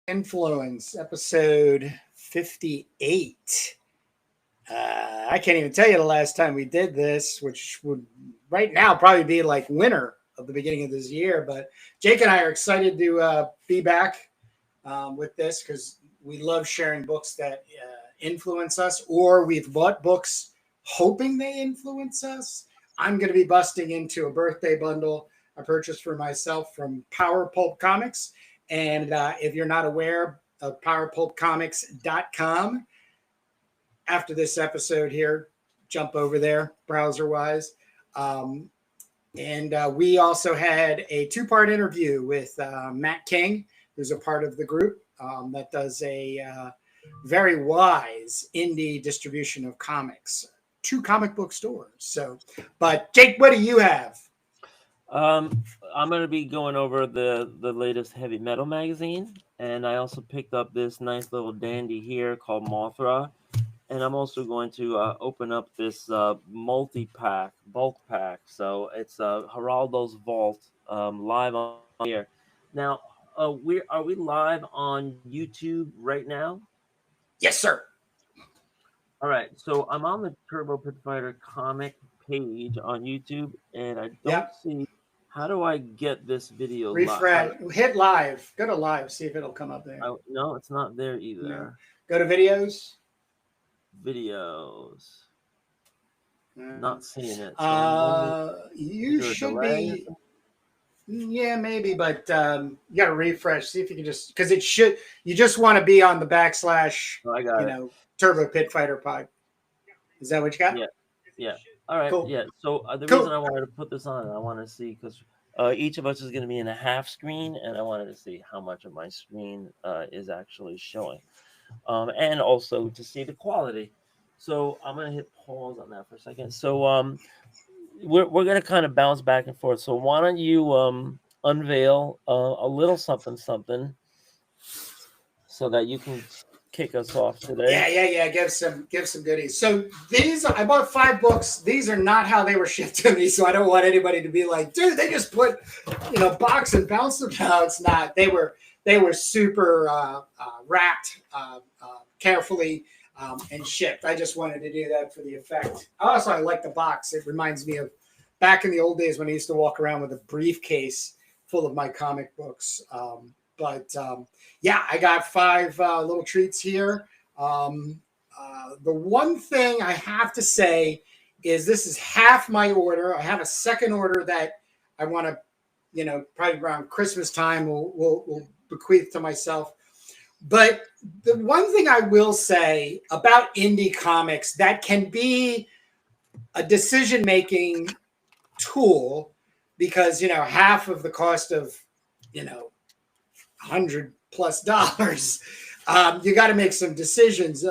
Influence, episode 58. I can't even tell you the last time we did this, which would right now probably be like winter of the beginning of this year. But Jake and I are excited to be back with this because we love sharing books that influence us, or we've bought books hoping they influence us. I'm going to be busting into a birthday bundle I purchased for myself from Power Pulp Comics. And if you're not aware of powerpulpcomics.com, after this episode here, jump over there browser wise. And we also had a two-part interview with Matt King, who's a part of the group that does a very wise indie distribution of comics to comic book stores. So, but Jake, what do you have? I'm going to be going over the latest heavy metal magazine, and I also picked up this nice little dandy here called Mothra, and I'm also going to open up this multi-pack, bulk pack. So it's Geraldo's Vault live on here. Now, are we live on YouTube right now? Yes, sir. All right, so I'm on the Turbo Pit Fighter comic page on YouTube, and I don't Yep. see. How do I get this video live? Refresh. Hit live. Go to live. See if it'll come up there. No, it's not there No. either. Go to videos. Videos. Not seeing it. You should be. Yeah, maybe, but you got to refresh. See if you can just because it should. You just want to be on the backslash. Oh, I got it. Turbo Pit Fighter pod. Is that what you got? Yeah. Yeah. All right. Cool. Yeah. So the reason I wanted to put this on, I want to see because each of us is going to be in a half screen, and I wanted to see how much of my screen is actually showing, and also to see the quality. So I'm going to hit pause on that for a second. So we're going to kind of bounce back and forth. So why don't you unveil a little something so that you can kick us off today. Yeah. Give some goodies. So I bought 5 books. These are not how they were shipped to me, so I don't want anybody to be like, dude, they just put box and bounce them. No, it's not. They were super wrapped carefully and shipped. I just wanted to do that for the effect. Also, I like the box. It reminds me of back in the old days when I used to walk around with a briefcase full of my comic books. I got 5 little treats here. The one thing I have to say is this is half my order. I have a second order that I want to, probably around Christmas time will bequeath to myself. But the one thing I will say about indie comics that can be a decision-making tool because, half of the cost of, $100+ you got to make some decisions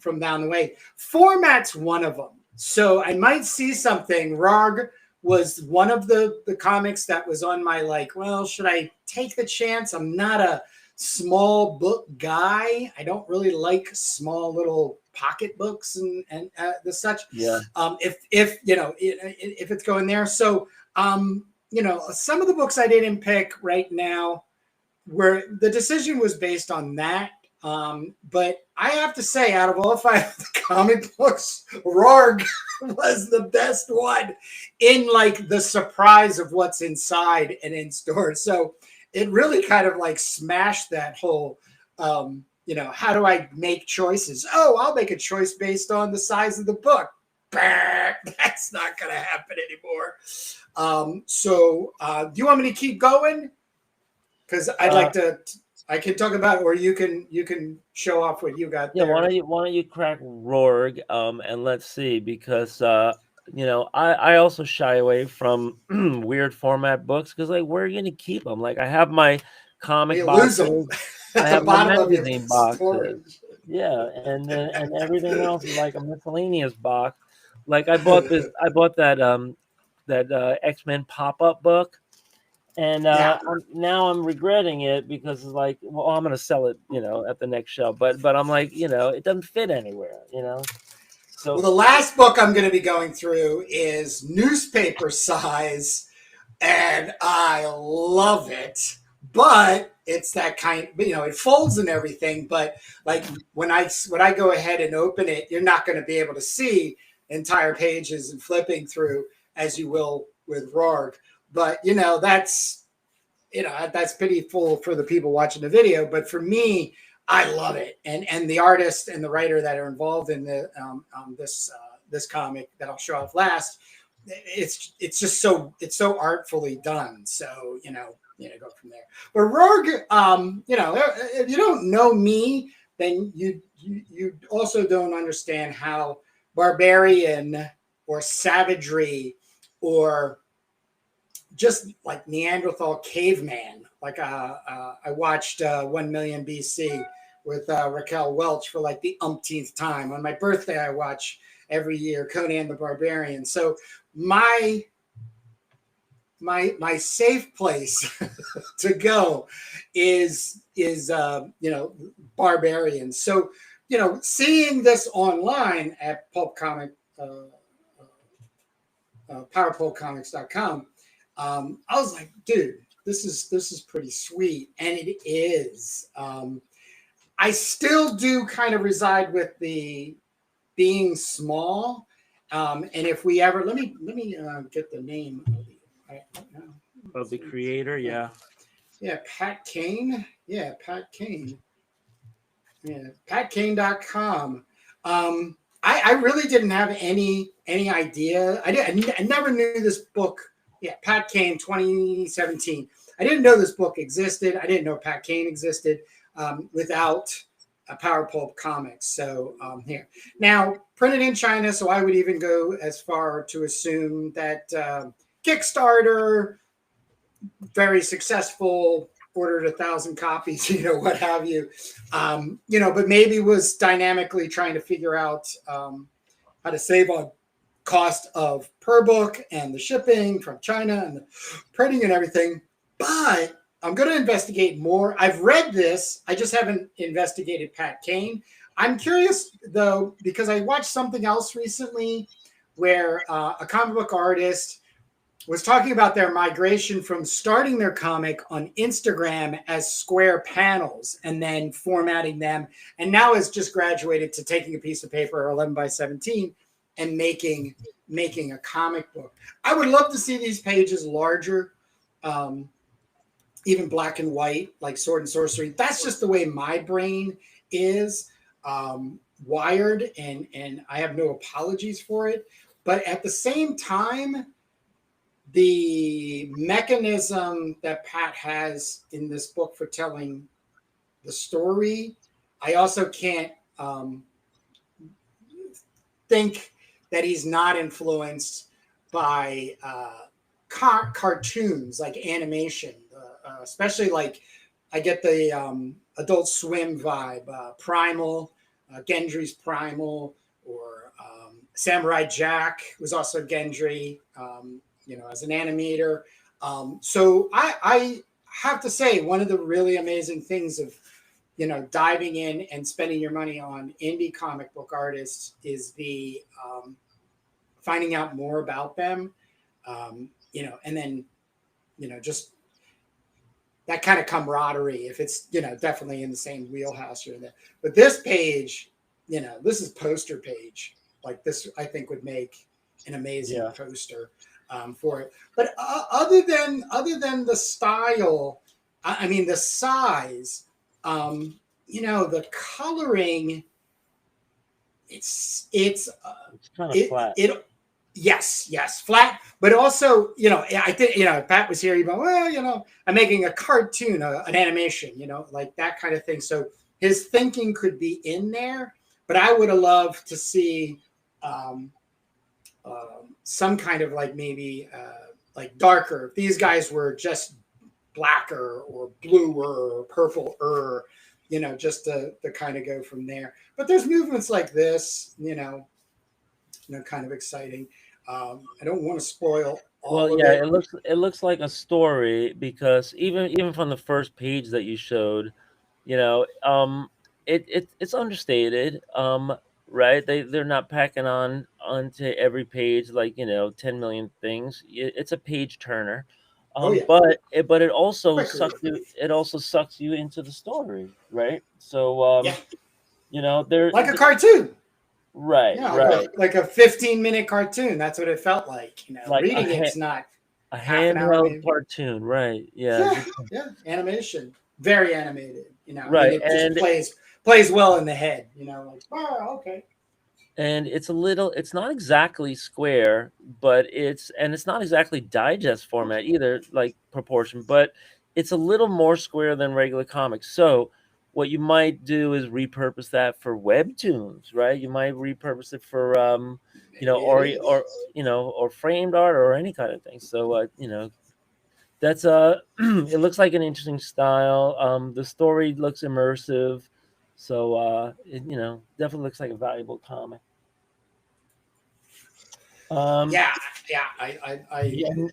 from down the way. Format's one of them. So I might see something. Rarg was one of the comics that was on my should I take the chance? I'm not a small book guy. I don't really like small little pocket books and the such. Yeah. If it's going there. So some of the books I didn't pick right now where the decision was based on that. But I have to say, out of all 5 of the comic books, Rorg was the best one in the surprise of what's inside and in store. So it really kind of smashed that whole, how do I make choices? Oh, I'll make a choice based on the size of the book. That's not going to happen anymore. Do you want me to keep going? Because I'd like to. I can talk about, or you can show off what you got. Yeah, there. why don't you crack Rorg and let's see because I also shy away from weird format books because where are you gonna keep them? I have my comic boxes, I have my magazine boxes, yeah, and everything else is a miscellaneous box. I bought that X-Men pop-up book. And now I'm regretting it because it's I'm going to sell it, at the next show. But I'm it doesn't fit anywhere, So the last book I'm going to be going through is newspaper size, and I love it. But it's that kind, it folds and everything, but like when I go ahead and open it, you're not going to be able to see entire pages and flipping through as you will with Rorg. But that's pitiful for the people watching the video, but for me, I love it, and the artist and the writer that are involved in this comic that I'll show off last, it's just it's so artfully done. So go from there. But Rogue, if you don't know me, then you also don't understand how barbarian or savagery or just like Neanderthal caveman. Like I watched 1 Million BC with Raquel Welch for like the umpteenth time. On my birthday, I watch every year Conan the Barbarian. So my safe place to go is Barbarian. So seeing this online at Pulp Comic, PowerPulpComics.com, I was like, dude, this is pretty sweet, and it is. I still do kind of reside with the being small, and if we ever let me get the name Of the creator, yeah. Yeah, Pat Kane. Yeah, Pat Kane. Yeah, PatKane.com. I really didn't have any idea. I never knew this book. Yeah, Pat Kane, 2017. I didn't know this book existed. I didn't know Pat Kane existed without a Power Pulp Comics. So here now printed in China. So I would even go as far to assume that Kickstarter, very successful, ordered 1,000 copies, what have you, but maybe was dynamically trying to figure out how to save on cost of per book and the shipping from China and the printing and everything. But I'm going to investigate more. I've read this. I just haven't investigated Pat Kane. I'm curious, though, because I watched something else recently where a comic book artist was talking about their migration from starting their comic on Instagram as square panels and then formatting them. And now has just graduated to taking a piece of paper 11 by 17 and making a comic book. I would love to see these pages larger, even black and white, like Sword and Sorcery. That's just the way my brain is wired, and I have no apologies for it. But at the same time, the mechanism that Pat has in this book for telling the story, I also can't think that he's not influenced by cartoons, like animation, especially like I get the Adult Swim vibe, Primal, Gendry's Primal, or Samurai Jack was also Gendry, as an animator. So I have to say, one of the really amazing things of diving in and spending your money on indie comic book artists is the finding out more about them, and then just that kind of camaraderie. If it's definitely in the same wheelhouse you're in there. But this page, this is poster page. Like this, I think would make an amazing poster for it. But other than the style, I mean the size, the coloring, it's kind of flat. Yes, flat, but also, I think, Pat was here, I'm making a cartoon, an animation, like that kind of thing. So his thinking could be in there, but I would have loved to see some kind of like maybe like darker. If these guys were just blacker or bluer or purple-er, just to kind of go from there. But there's movements like this, kind of exciting. I don't want to spoil all of it. It looks like a story, because even from the first page that you showed, it's understated, right? They're not packing onto every page like 10 million things. It's a page turner, Oh yeah, But it also quick read. sucks you. It also sucks you into the story, right? So Yeah, you know, there. like a cartoon. Right, Yeah, right. like a 15-minute cartoon. That's what it felt like. Like Reading it's not a half an hour handheld maybe. cartoon, right? Yeah, Yeah, yeah, animation, very animated. And right. it just plays well in the head. Like okay. And it's a little. It's not exactly square, but it's not exactly digest format either, like proportion, but it's a little more square than regular comics. So what you might do is repurpose that for webtoons, right? You might repurpose it for Maybe it or is. or framed art or any kind of thing. So that's it looks like an interesting style. The story looks immersive, so definitely looks like a valuable comic. Um, Yeah, yeah. I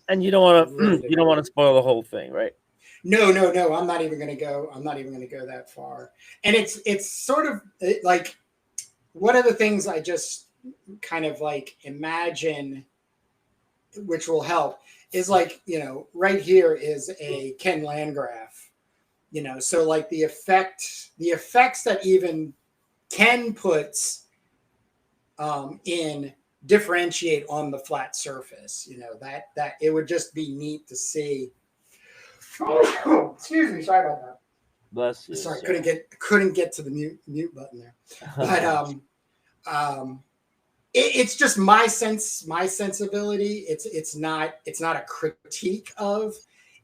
and you don't want really to you dig don't it. want to spoil the whole thing, right? No, no, no. I'm not even gonna go. I'm not even gonna go that far. And it's sort of like one of the things I just kind of like imagine, which will help, is like right here is a Ken Landgraf. So like the effects that even Ken puts in differentiate on the flat surface. That it would just be neat to see. Oh, excuse me, sorry about that. Bless you, Sorry, sir. couldn't get to the mute button there. But um, it's just my sensibility. It's not a critique of.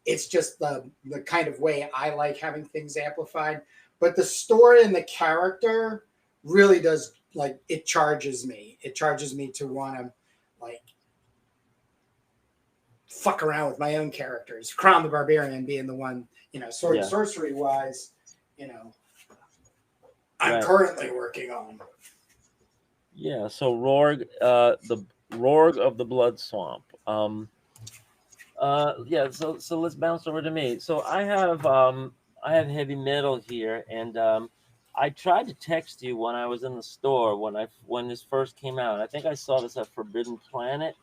It's just the kind of way I like having things amplified. But the story and the character really does, like, it charges me. It charges me to want to, like, fuck around with my own characters. Crown the Barbarian being the one, sword and Yeah, sorcery wise, you know, I'm right. currently working on. Yeah. So Rorg, the Rorg of the Blood Swamp. Yeah. So let's bounce over to me. So I have heavy metal here, and I tried to text you when I was in the store when this first came out. I think I saw this at Forbidden Planet.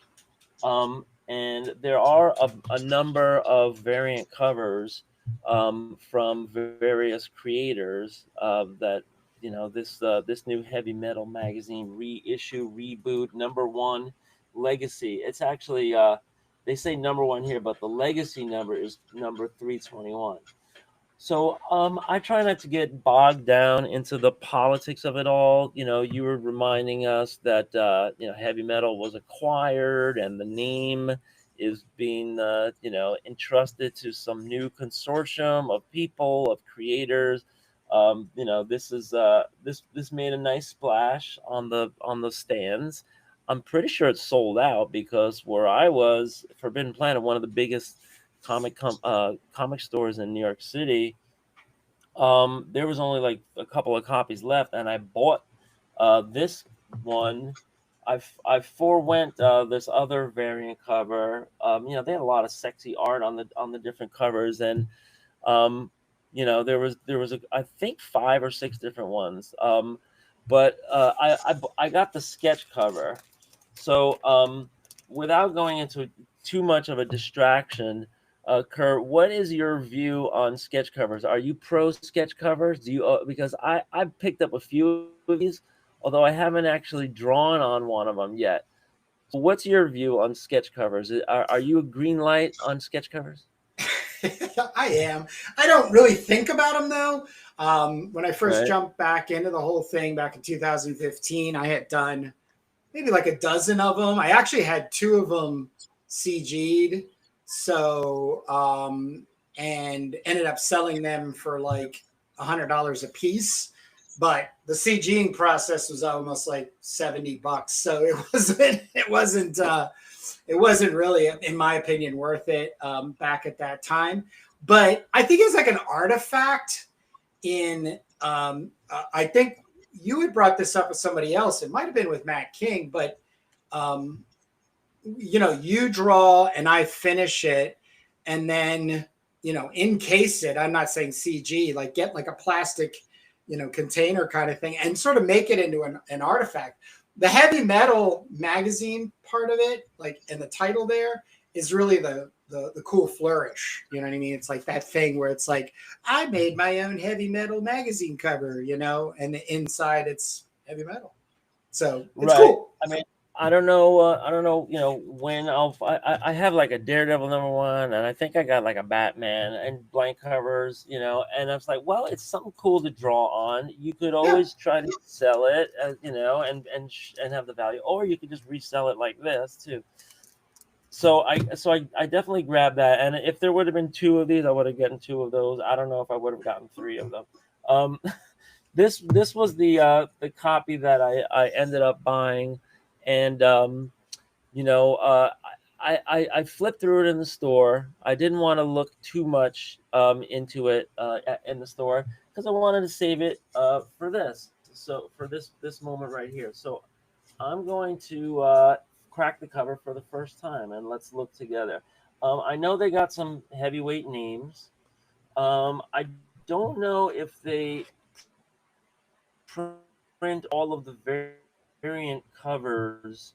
And there are a number of variant covers from various creators that this new heavy metal magazine reissue reboot #1 legacy. It's actually they say #1 here, but the legacy number is number 321. So I try not to get bogged down into the politics of it all. You were reminding us that heavy metal was acquired and the name is being entrusted to some new consortium of people, of creators. This made a nice splash on the stands. I'm pretty sure it's sold out because where I was, Forbidden Planet, one of the biggest comic stores in New York City, there was only like a couple of copies left, and I bought this one. I forewent this other variant cover. They had a lot of sexy art on the different covers, and um, there was I think 5 or 6 different ones. But I got the sketch cover. So without going into too much of a distraction, Kurt, what is your view on sketch covers? Are you pro sketch covers? Do you because I've picked up a few of these, although I haven't actually drawn on one of them yet. So what's your view on sketch covers? Are you a green light on sketch covers? I am. I don't really think about them though. When I first Right. jumped back into the whole thing back in 2015, I had done maybe like a dozen of them. I actually had 2 of them CG'd. So, and ended up selling them for like $100 a piece. But the CGing process was almost like $70. So it wasn't really, in my opinion, worth it back at that time. But I think it's like an artifact in, I think you had brought this up with somebody else. It might have been with Matt King, but um, you draw and I finish it, and then encase it. I'm not saying CG, like get like a plastic, container kind of thing, and sort of make it into an artifact. The heavy metal magazine part of it, like, and the title there is really the cool flourish. You know what I mean? It's like that thing where it's like I made my own heavy metal magazine cover, and the inside it's heavy metal. So it's Right. cool. I mean, I don't know. I don't know. When I have like a Daredevil #1, and I think I got like a Batman and blank covers. And I was like, well, it's something cool to draw on. You could Yeah. always try to sell it, and have the value, or you could just resell it like this too. So I definitely grabbed that, and if there would have been two of these, I would have gotten two of those. I don't know if I would have gotten three of them. Um, this was the copy that I ended up buying, and you know uh, I flipped through it in the store. I didn't want to look too much into it in the store because I wanted to save it for this. So for this moment right here. So I'm going to crack the cover for the first time, and let's look together. I know they got some heavyweight names. I don't know if they print all of the variant covers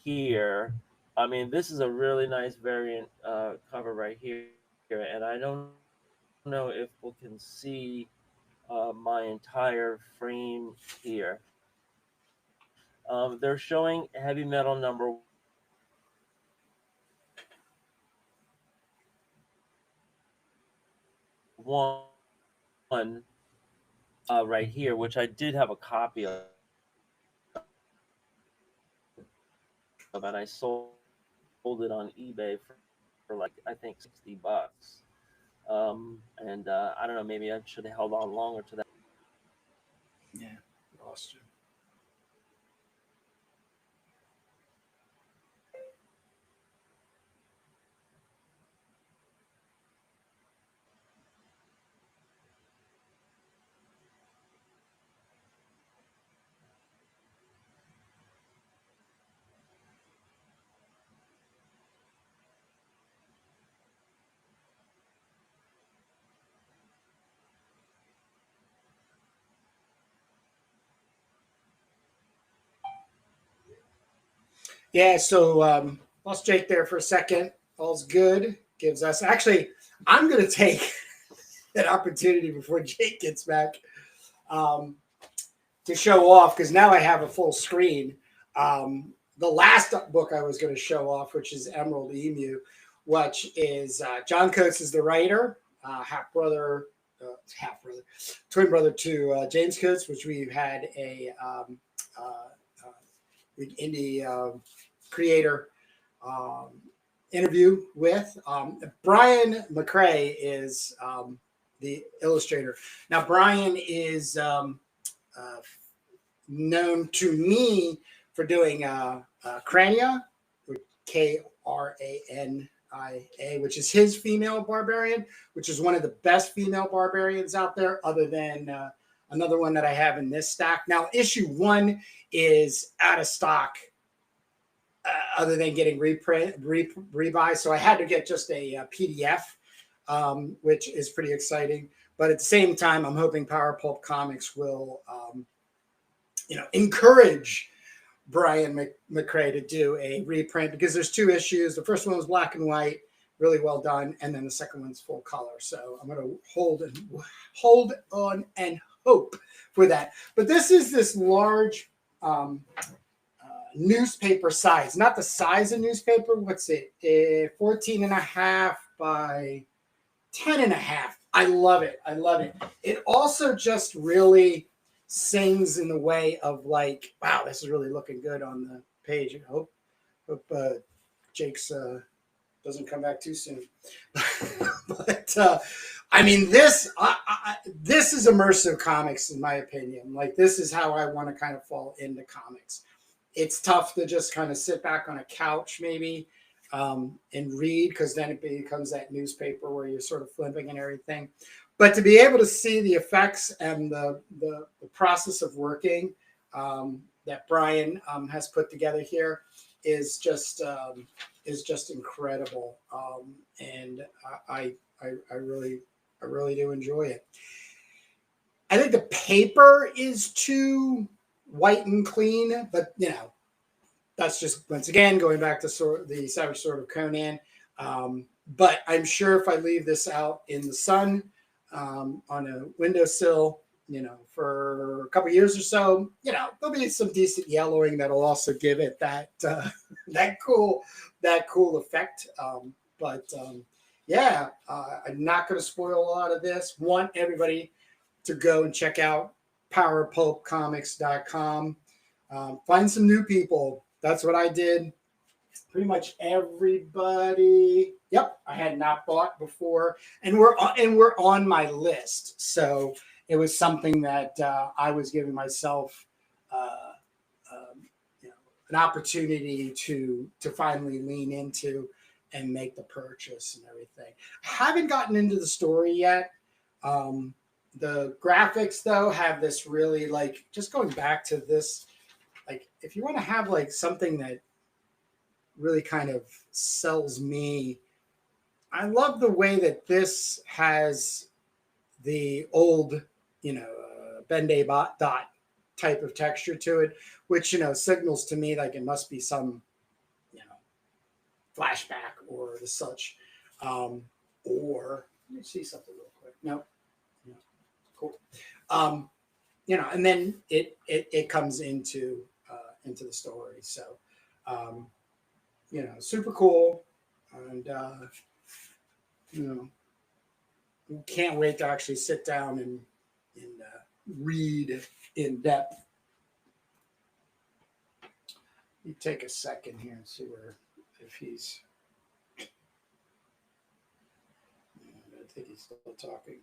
here. I mean, this is a really nice variant cover right here, and I don't know if people can see my entire frame here. They're showing heavy metal #1 right here, which I did have a copy of, and I sold it on eBay for like I think $60. And I don't know, maybe I should have held on longer to that. Yeah. Lost you. Yeah, so lost Jake there for a second. All's good. Gives us actually. I'm going to take an opportunity before Jake gets back um, to show off because now I have a full screen. The last book I was going to show off, which is Emerald Emu, which is John Coates is the writer, half brother, twin brother to James Coates, which we've had a indie creator um, interview with. Brian McCrae is the illustrator. Now, Brian is uh, known to me for doing Crania, Krania, which is his female barbarian, which is one of the best female barbarians out there, other than another one that I have in this stack. Now, issue 1 is out of stock, other than getting rebuy. So I had to get just a PDF, which is pretty exciting. But at the same time, I'm hoping Power Pulp Comics will, encourage Brian McCrae to do a reprint because there's 2 issues. The first one was black and white, really well done, and then the second one's full color. So I'm going to hold on and hope for that. But this large newspaper size, not the size of newspaper. What's it? 14 and a half by 10 and a half. I love it. I love it. It also just really sings in the way of like, wow, this is really looking good on the page. I hope Jake's doesn't come back too soon. But I mean, this is immersive comics in my opinion. Like this is how I want to kind of fall into comics. It's tough to just kind of sit back on a couch maybe and read because then it becomes that newspaper where you're sort of flipping and everything. But to be able to see the effects and the process of working that Brian has put together here is just incredible, and I really do enjoy it. I think the paper is too white and clean, but that's just once again going back to the Savage Sword of Conan. But I'm sure if I leave this out in the sun on a windowsill, for a couple years or so, there'll be some decent yellowing that'll also give it that that cool effect. But yeah, I'm not going to spoil a lot of this. Want everybody to go and check out powerpulpcomics.com. Find some new people. That's what I did. Pretty much everybody. Yep, I had not bought before, and we're on my list. So it was something that I was giving myself, uh, you know, an opportunity to finally lean into and make the purchase and everything. I haven't gotten into the story yet. The graphics though have this really, like, just going back to this, like, if you want to have like something that really kind of sells me, I love the way that this has the old, Ben-Day dot type of texture to it, which, signals to me like it must be some, you know, flashback or the such. Or let me see something real quick. No, cool. And then it comes into the story. So, super cool, and can't wait to actually sit down and read in depth. You take a second here and see if he's. I think he's still talking.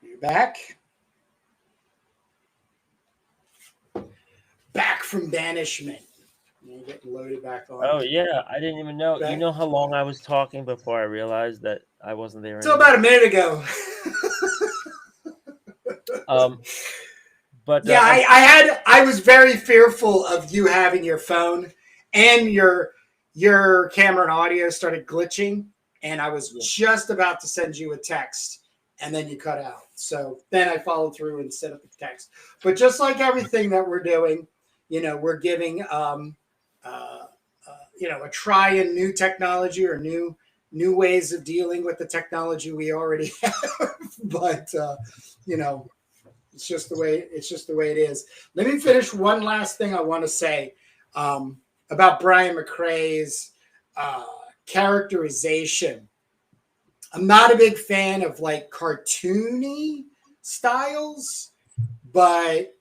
You're back. Back from banishment. You're getting loaded back on. Oh yeah, I didn't even know. You know how long I was talking before I realized that I wasn't there So about a minute ago. But yeah, I was very fearful of you having your phone and your camera and audio started glitching, and I was just about to send you a text, and then you cut out. So then I followed through and set up the text. But just like everything that we're doing, we're giving a try in new technology or new ways of dealing with the technology we already have. But it's just the way it is. Let me finish one last thing I want to say about Brian McRae's characterization. I'm not a big fan of like cartoony styles, but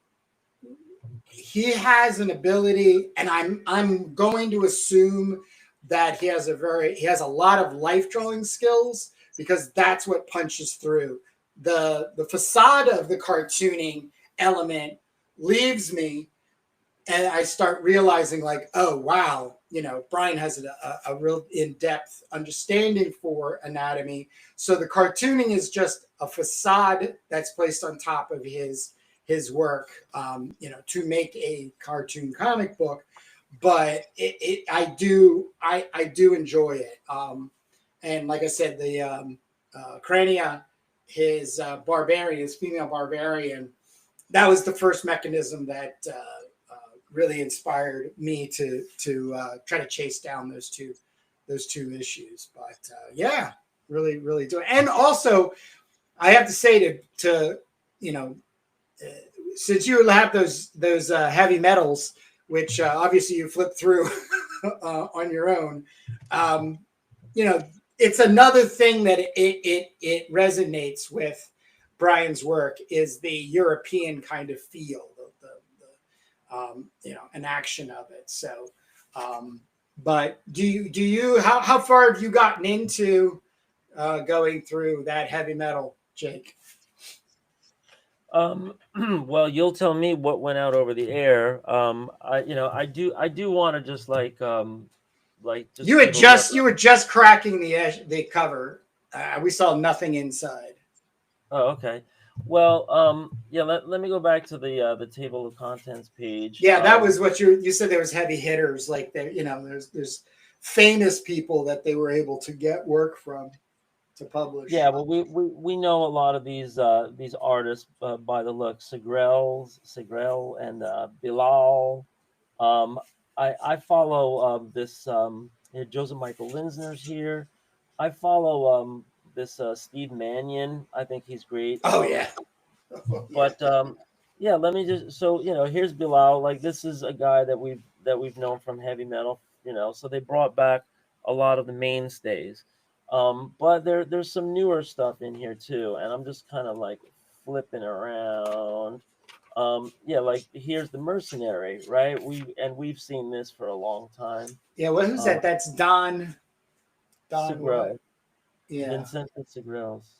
he has an ability, and I'm going to assume that he has a lot of life drawing skills, because that's what punches through. The facade of the cartooning element leaves me, and I start realizing like, oh wow, Brian has a real in-depth understanding for anatomy. So the cartooning is just a facade that's placed on top of his work, to make a cartoon comic book. But I do enjoy it. And like I said, the Crania, his barbarian, his female barbarian, that was the first mechanism that really inspired me to try to chase down those two issues. But yeah, really, really do it. And also, I have to say to since you have those heavy metals, which obviously you flip through on your own, it's another thing that it resonates with Brian's work is the European kind of feel, an action of it. So, but do you how far have you gotten into going through that heavy metal, Jake? Well, you'll tell me what went out over the air. I do want to just just you were just cracking the cover. We saw nothing inside. Oh, okay. Well, yeah. Let me go back to the table of contents page. Yeah, that was what you said. There was heavy hitters, like there. There's famous people that they were able to get work from to Yeah, publish. well, we know a lot of these artists by the look. Segrel, and Bilal. Um, I follow this Joseph Michael Linsner's here. I follow this Steve Mannion. I think he's great. Oh yeah, oh, yeah, But yeah, let me just so here's Bilal. Like this is a guy that we've known from heavy metal. So they brought back a lot of the mainstays. But there's some newer stuff in here too, and I'm just kind of like flipping around. Yeah, like here's the mercenary, right? We've seen this for a long time. yeah. Well, who's Uh, that? That's Don. Don what? Segrel, Yeah, Vincent Segrels.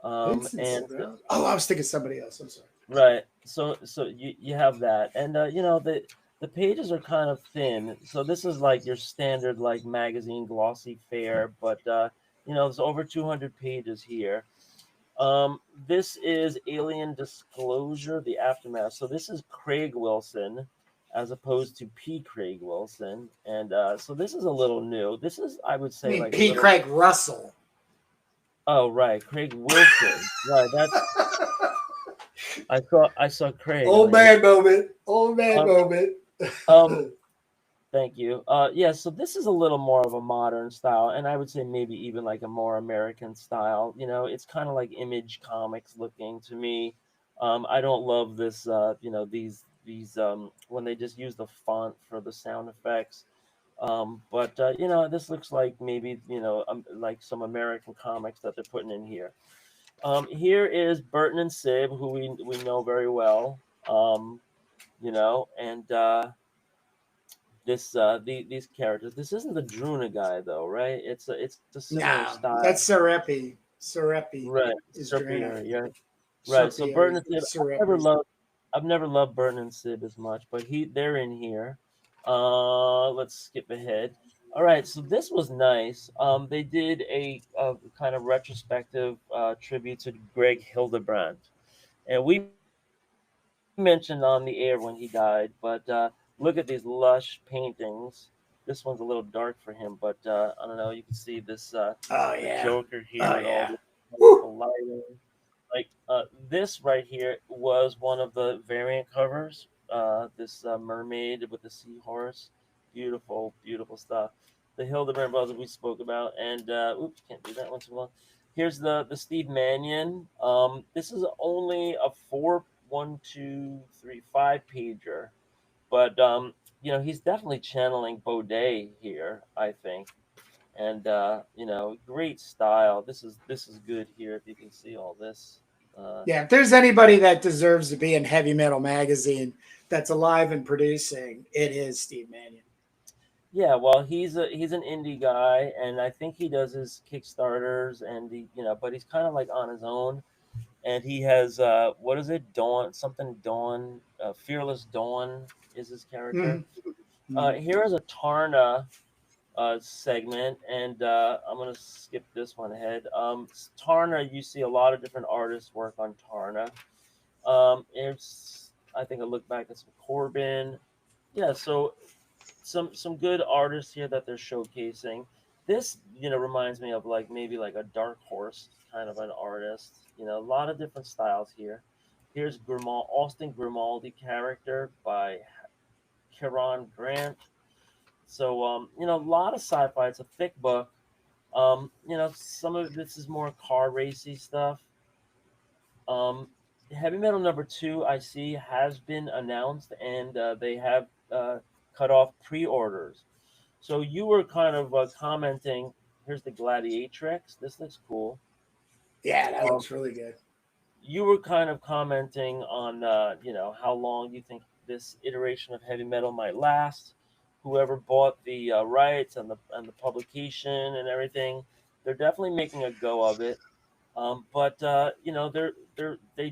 Vincent And Segrel. Oh, I was thinking somebody else. I'm sorry. Right. So you have that, and the pages are kind of thin. So this is like your standard like magazine glossy fare, but there's over 200 pages here. This is Alien Disclosure: The Aftermath. So this is Craig Wilson, as opposed to P. Craig Wilson, and so this is a little new. This is, I would I say, mean, like a P. little. Craig Russell. Oh, right, Craig Wilson. Right. That's I saw Craig. I'm Old like, man moment. Old man um, moment. um, Thank you. Yeah, so this is a little more of a modern style, and I would say maybe even like a more American style. It's kind of like Image Comics looking to me. I don't love this, these when they just use the font for the sound effects. But this looks like maybe like some American comics that they're putting in here. Here is Burton and Sib, who we know very well. And these characters. This isn't the Druna guy though, right? It's a similar No, style, that's Serepi. Serepi right? is Drina. Serpier, yeah, right. So Burton Serpieri. and Sib, Serepi. I've never loved Burton and Sib as much, but they're in here. Let's skip ahead. All right, so this was nice. They did a kind of retrospective tribute to Greg Hildebrandt, and we mentioned on the air when he died, but look at these lush paintings. This one's a little dark for him, but I don't know. You can see this Oh the yeah. Joker here Oh with all yeah. this Woo. colorful lighting. Like this right here was one of the variant covers. This mermaid with the seahorse, beautiful, beautiful stuff. The Hildebrand brothers we spoke about, and oops, can't do that one too long. Here's the Steve Mannion. This is only a 5 pager, but he's definitely channeling Baudet here, I think. And great style. This is good here. If you can see all this. Uh, Yeah, if there's anybody that deserves to be in Heavy Metal Magazine that's alive and producing, it is Steve Mannion. yeah, well, he's an indie guy, and I think he does his Kickstarters, and but he's kind of like on his own, and he has what is it, Dawn, something Dawn, Fearless Dawn is his character. Mm-hmm. Here is a Tarna segment, and I'm gonna skip this one ahead. Tarna, you see a lot of different artists work on Tarna. It's I think I look back at some Corbin. Yeah, so some good artists here that they're showcasing. This reminds me of like maybe like a Dark Horse kind of an artist. A lot of different styles here. Here's Austin Grimaldi character by Kieran Grant. So a lot of sci-fi. It's a thick book. Some of this is more car racy stuff. Um, Heavy Metal number two, I see, has been announced, and they have cut off pre-orders. So you were kind of commenting. Here's the Gladiatrix. This looks cool. Yeah, that Um, looks really good. you were kind of commenting on how long you think this iteration of heavy metal might last. Whoever bought the rights and the publication and everything, they're definitely making a go of it. But they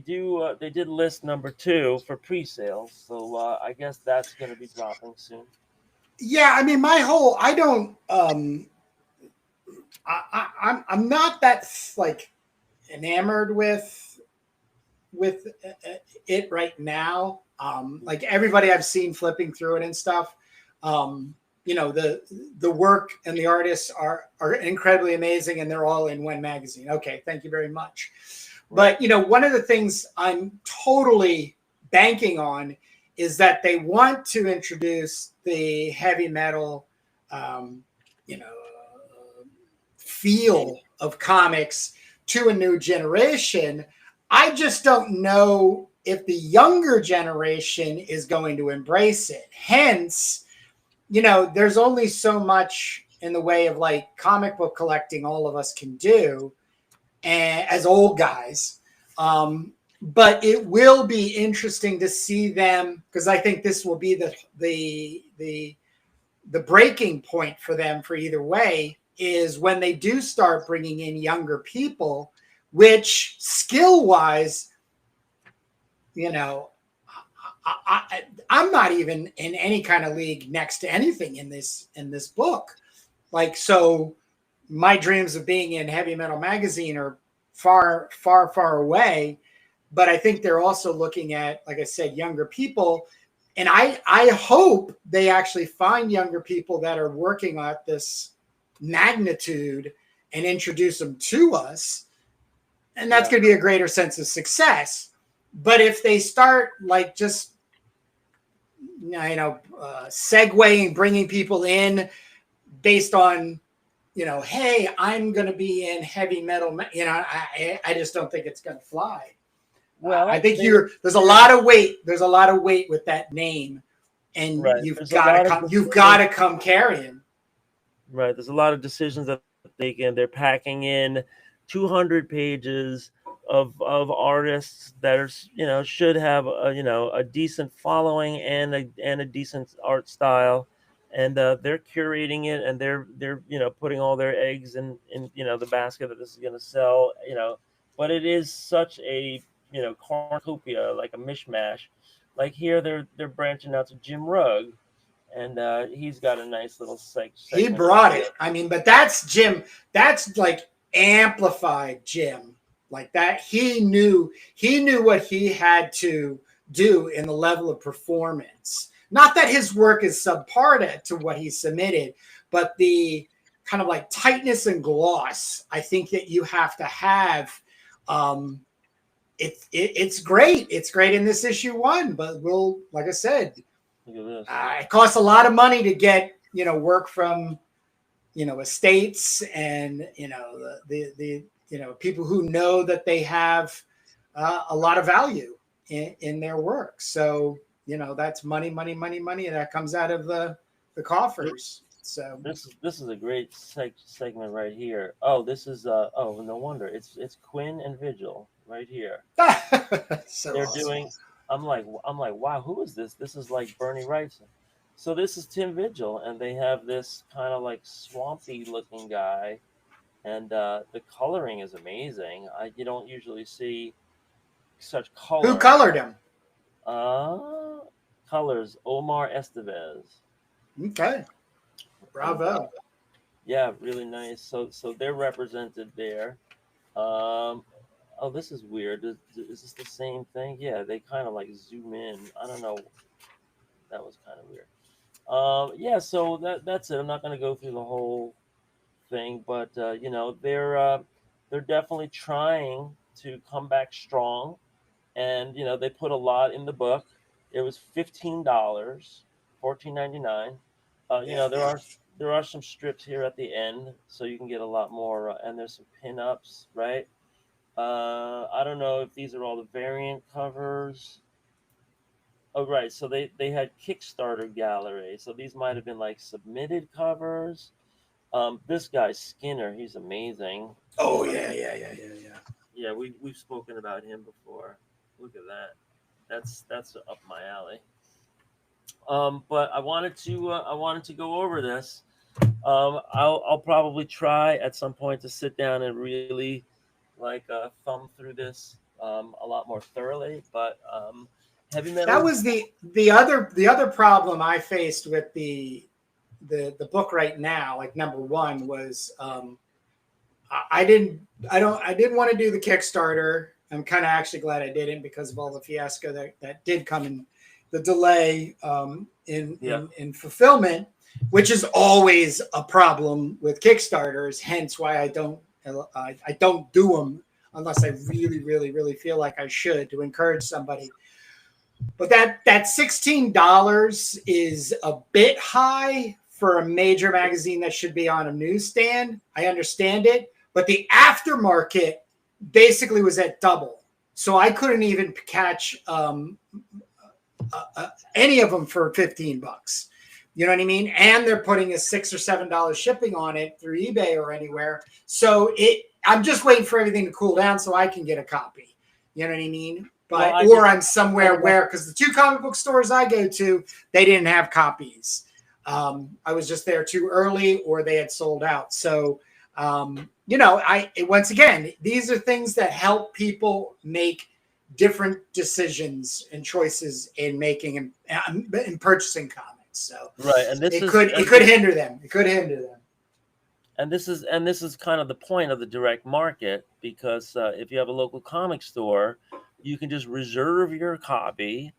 did list number two for pre-sales, so I guess that's going to be dropping soon. Yeah, I mean, my whole I don't I'm not that like enamored with it right now. Like everybody I've seen flipping through it and stuff, the work and the artists are incredibly amazing, and they're all in one magazine. Okay, thank you very much. Right. But one of the things I'm totally banking on is that they want to introduce the heavy metal, um, you know, feel of comics to a new generation. I just don't know if the younger generation is going to embrace it. Hence, there's only so much in the way of like comic book collecting all of us can do, and as old guys. But it will be interesting to see them, because I think this will be the breaking point for them for either way, is when they do start bringing in younger people, which skill wise, I'm not even in any kind of league next to anything in this book. Like, so my dreams of being in Heavy Metal Magazine are far, far, far away. But I think they're also looking at, like I said, younger people. And I hope they actually find younger people that are working at this magnitude and introduce them to us. And that's going to be a greater sense of success. But if they start like just, segueing, bringing people in based on, hey, I'm going to be in heavy metal, I just don't think it's going to fly. Well, I think there's a lot of weight. There's a lot of weight with that name, and you've got to come carrying. Right. There's a lot of decisions that they're packing in 200 pages of artists that are, should have a decent following and a decent art style, and they're curating it, and they're putting all their eggs in the basket that this is going to sell, but it is such a cornucopia, like a mishmash. Like here, they're branching out to Jim Rugg, and he's got a nice little segment. He brought it. I mean, but that's Jim. That's like amplified Jim. Like that, he knew what he had to do in the level of performance. Not that his work is subpar to what he submitted, but the kind of like tightness and gloss, I think that you have to have. It's great. It's great in this issue 1, but like I said, it costs a lot of money to get, work from, estates and, the people who know that they have a lot of value in their work. So, that's money that comes out of the coffers. So this is a great segment right here. Oh, this is no wonder it's Quinn and Vigil right here. So they're awesome. doing. I'm like, wow, who is this? This is like Bernie Wrightson. So this is Tim Vigil, and they have this kind of like swampy looking guy, and the coloring is amazing. You don't usually see such color. Who colored him? Colors Omar Estevez. Okay. Bravo. Yeah, really nice. So they're represented there. Oh, this is weird. Is this the same thing? Yeah, they kind of like zoom in. I don't know. That was kind of weird. Yeah, so that's it. I'm not going to go through the whole thing, but they're definitely trying to come back strong, and they put a lot in the book. It was $15, $14.99. There are some strips here at the end, so you can get a lot more, and there's some pin-ups, right? I don't know if these are all the variant covers. Oh, right. So they had Kickstarter gallery. So these might have been like submitted covers. This guy Skinner, he's amazing. Oh yeah. Yeah, we've spoken about him before. Look at that. That's up my alley. But I wanted to go over this. I'll probably try at some point to sit down and really thumb through this a lot more thoroughly. But heavy metal. That was the other problem I faced with the book right now. Like number one was I didn't want to do the Kickstarter. I'm kind of actually glad I didn't because of all the fiasco that did come in, the delay in fulfillment. which is always a problem with Kickstarters. Hence why I don't do them unless I really, really, really feel like I should to encourage somebody. But that $16 is a bit high for a major magazine that should be on a newsstand. I understand it, but the aftermarket basically was at double, so I couldn't even catch any of them for $15. You know what I mean? And they're putting a $6 or $7 shipping on it through eBay or anywhere. So I'm just waiting for everything to cool down so I can get a copy. You know what I mean? But well, I'm somewhere where, because the 2 comic book stores I go to, they didn't have copies. I was just there too early, or they had sold out. So, once again, these are things that help people make different decisions and choices in making and in purchasing comics. So, right, and it could hinder them. It could hinder them. And this is kind of the point of the direct market, because if you have a local comic store, you can just reserve your copy,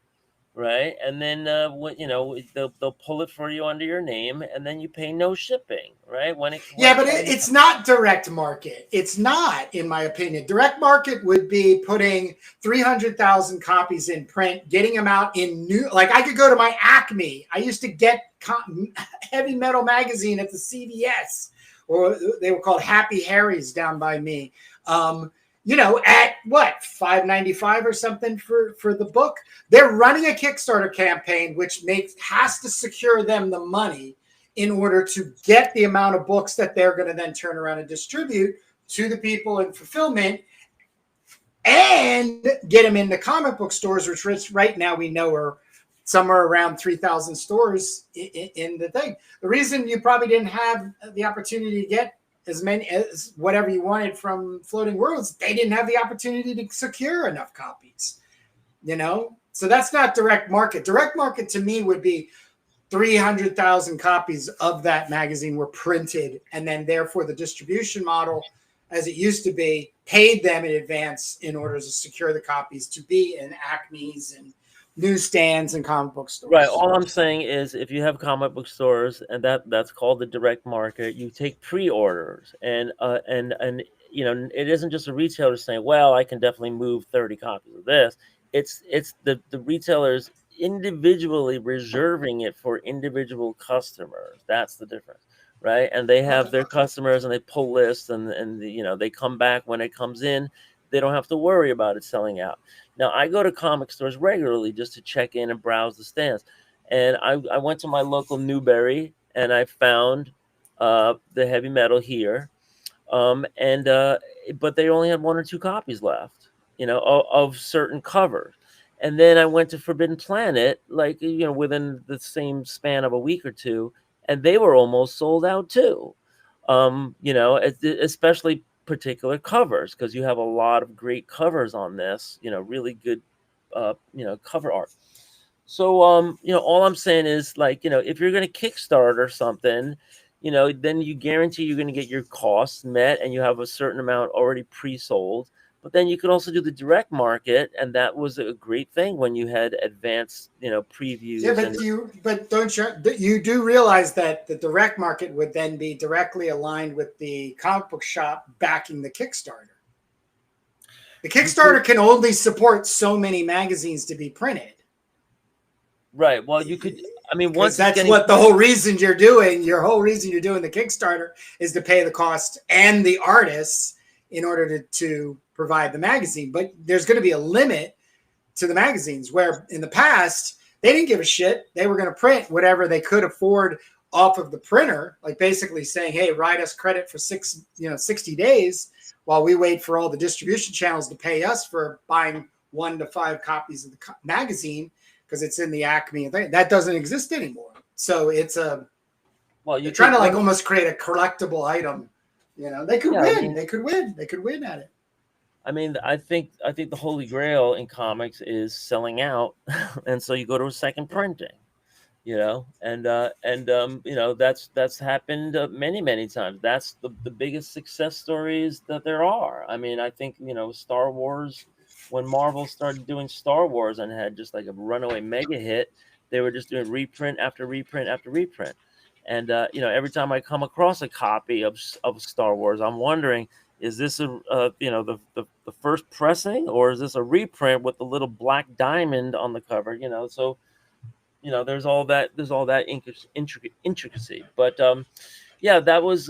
right? And then they'll pull it for you under your name, and then you pay no shipping, right? But it's not direct market. It's not, in my opinion. Direct market would be putting 300,000 copies in print, getting them out in new. Like, I could go to my Acme. I used to get Heavy Metal magazine at the CVS, or they were called Happy Harry's down by me. At what, $5.95 or something for the book. They're running a Kickstarter campaign, which has to secure them the money in order to get the amount of books that they're going to then turn around and distribute to the people in fulfillment, and get them into comic book stores, which right now we know are somewhere around 3,000 stores in the thing. The reason you probably didn't have the opportunity to get as many as whatever you wanted from Floating Worlds, they didn't have the opportunity to secure enough copies, So that's not direct market. Direct market to me would be 300,000 copies of that magazine were printed, and then therefore the distribution model, as it used to be, paid them in advance in order to secure the copies to be in Acme's and newsstands and comic book stores. Right. All I'm saying is, if you have comic book stores, and that's called the direct market, you take pre-orders, and it isn't just a retailer saying, well, I can definitely move 30 copies of this. It's the retailers individually reserving it for individual customers. That's the difference, right? And they have their customers, and they pull lists, and they come back when it comes in. They don't have to worry about it selling out. Now, I go to comic stores regularly just to check in and browse the stands. And I went to my local Newberry, and I found the Heavy Metal here. But they only had 1 or 2 copies left, of certain covers. And then I went to Forbidden Planet, within the same span of a week or two, and they were almost sold out too. Especially particular covers, because you have a lot of great covers on this, really good cover art. So all I'm saying is, if you're going to Kickstarter something, then you guarantee you're going to get your costs met, and you have a certain amount already pre-sold. But then you can also do the direct market, and that was a great thing when you had advanced, previews. Yeah, but don't you do realize that the direct market would then be directly aligned with the comic book shop backing the Kickstarter. The Kickstarter can only support so many magazines to be printed. Right. Well, you could. I mean, once that's what the whole reason you're doing. Your whole reason you're doing the Kickstarter is to pay the cost and the artists in order to provide the magazine. But there's going to be a limit to the magazines, where in the past they didn't give a shit. They were going to print whatever they could afford off of the printer, like basically saying, hey, write us credit for 60 days while we wait for all the distribution channels to pay us for buying 1 to 5 copies of the magazine, because it's in the Acme. That doesn't exist anymore. So it's you're trying to almost create a collectible item. They could win. I mean, they could win. They could win at it. I mean, I think the holy grail in comics is selling out, and so you go to a second printing, that's happened many times. That's the biggest success stories that there are. I mean, I think Star Wars, when Marvel started doing Star Wars and had just like a runaway mega hit, they were just doing reprint after reprint after reprint. And every time I come across a copy of Star Wars, I'm wondering, is this a the first pressing, or is this a reprint with the little black diamond on the cover? So there's all that intricacy. But yeah, that was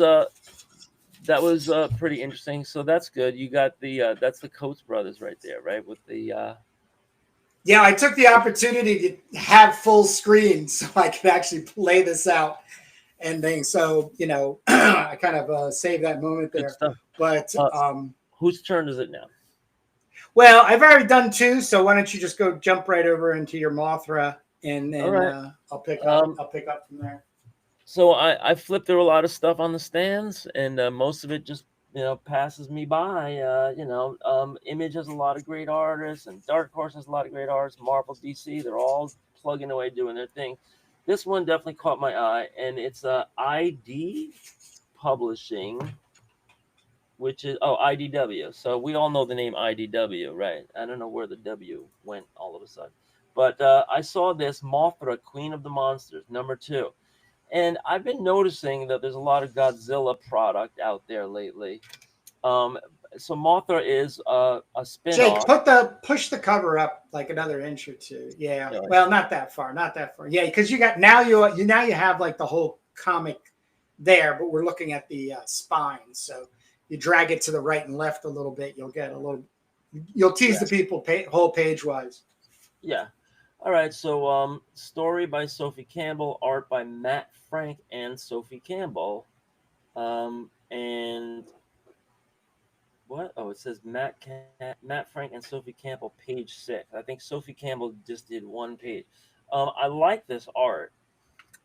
pretty interesting. So that's good. You got that's the Coates brothers right there, right? With the Yeah, I took the opportunity to have full screen so I could actually play this out and things. So, I kind of saved that moment good there. stuff. But Uh, whose turn is it now? well, I've already done two, so why don't you just go jump right over into your Mothra, and All then right. I'll pick up. Um, I'll pick up from there. so I flipped through a lot of stuff on the stands, and most of it just passes me by. Image has a lot of great artists, and Dark Horse has a lot of great artists. Marvel, DC, they're all plugging away doing their thing. This one definitely caught my eye, and it's ID Publishing, which is IDW. So we all know the name IDW, right? I don't know where the W went all of a sudden, but I saw this Mothra, Queen of the Monsters, #2. And I've been noticing that there's a lot of Godzilla product out there lately. Um, so Mothra is a Jake, spin-off. push the cover up like another inch or two. Yeah. You know, Well, not that far. Not that far. Yeah, because you got now you have like the whole comic there, but we're looking at the spine. So you drag it to the right and left a little bit. You'll get a little. You'll tease yeah, the people whole page wise. yeah. All right. So story by Sophie Campbell, art by Matt Frank and Sophie Campbell. And what? Oh, it says Matt Frank and Sophie Campbell, page 6. I think Sophie Campbell just did one page. I like this art.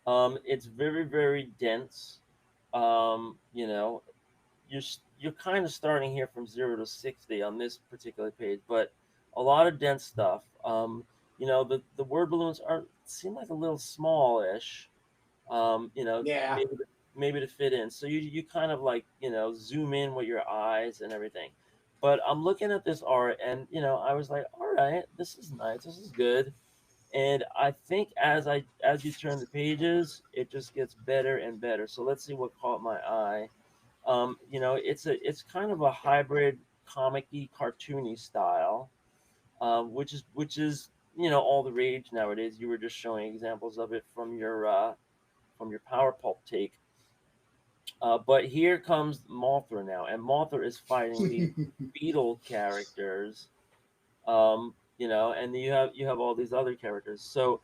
It's very, very dense. You know, you're kind of starting here from 0 to 60 on this particular page, but a lot of dense stuff. The word balloons are seem like a little smallish. Yeah. Maybe to fit in. So you kind of like zoom in with your eyes and everything. But I'm looking at this art, and I was like, all right, this is nice, this is good. And I think as you turn the pages, it just gets better and better. So let's see what caught my eye. It's kind of a hybrid comic-y, cartoony style, which is all the rage nowadays. You were just showing examples of it from your Power Pulp take. But here comes Mothra now, and Mothra is fighting these beetle characters. And you have all these other characters. So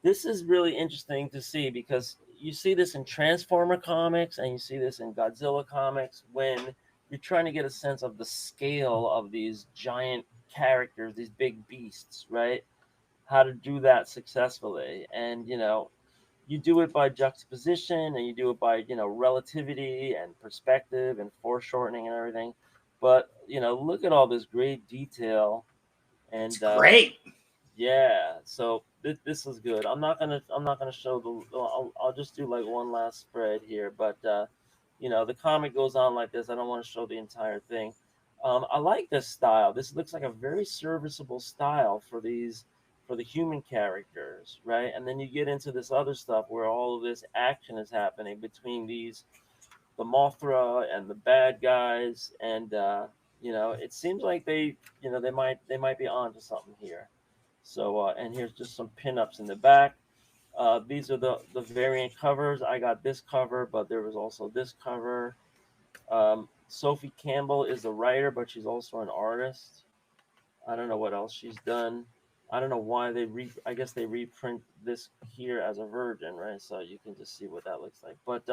this is really interesting to see, because you see this in Transformer comics and you see this in Godzilla comics, when you're trying to get a sense of the scale of these giant characters, these big beasts, right? How to do that successfully. And you do it by juxtaposition, and you do it by relativity and perspective and foreshortening and everything. But look at all this great detail. It's And great. yeah, so this is good. I'm not gonna show the. I'll just do like one last spread here, but the comic goes on like this. I don't want to show the entire thing. I like this style. This looks like a very serviceable style for the human characters, right? And then you get into this other stuff where all of this action is happening between the Mothra and the bad guys, and it seems like they might be on to something here. So and here's just some pinups in the back. These are the variant covers. I got this cover, but there was also this cover. Sophie Campbell is the writer, but she's also an artist. I don't know what else she's done. I don't know why I guess they reprint this here as a virgin, right? So you can just see what that looks like. But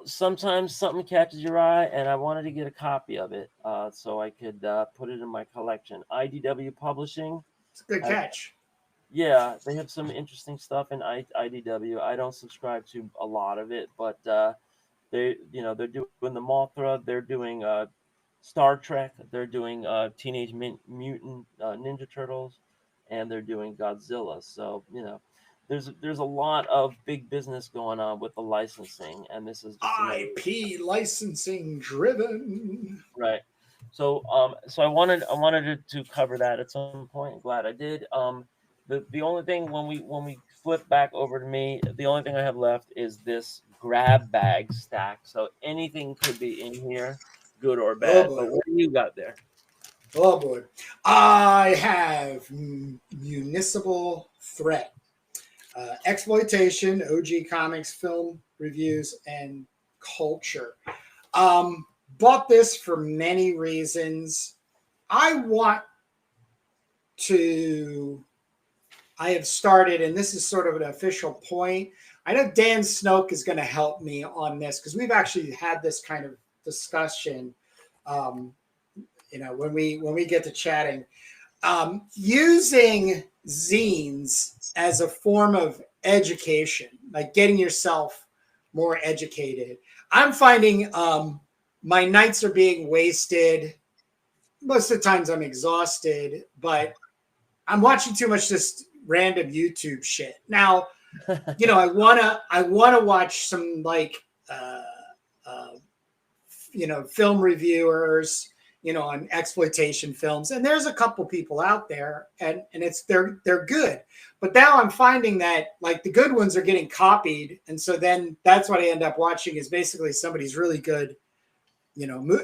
sometimes something catches your eye, and I wanted to get a copy of it so I could put it in my collection. IDW Publishing It's a good has, catch. yeah, they have some interesting stuff in IDW. I don't subscribe to a lot of it, but they're doing the Mothra, they're doing Star Trek, they're doing Teenage Mutant Ninja Turtles, and they're doing Godzilla. So there's a lot of big business going on with the licensing, and this is just another IP licensing driven. right. So I wanted to cover that at some point. Glad I did. The only thing when we flip back over to me. The only thing I have left is this grab bag stack. So anything could be in here, good or Oh bad. boy. But what do you got there? Oh boy. I have Municipal Threat, Exploitation, OG Comics, Film Reviews, and Culture. Bought this for many reasons. I have started, and this is sort of an official point. I know Dan Snoke is going to help me on this because we've actually had this kind of discussion. When we get to chatting, using zines as a form of education, like getting yourself more educated. I'm finding my nights are being wasted. Most of the times I'm exhausted, but I'm watching too much just random YouTube shit. Now, I wanna watch some like film reviewers, on exploitation films. And there's a couple people out there, and they're good. But now I'm finding that like the good ones are getting copied, and so then that's what I end up watching is basically somebody's really good,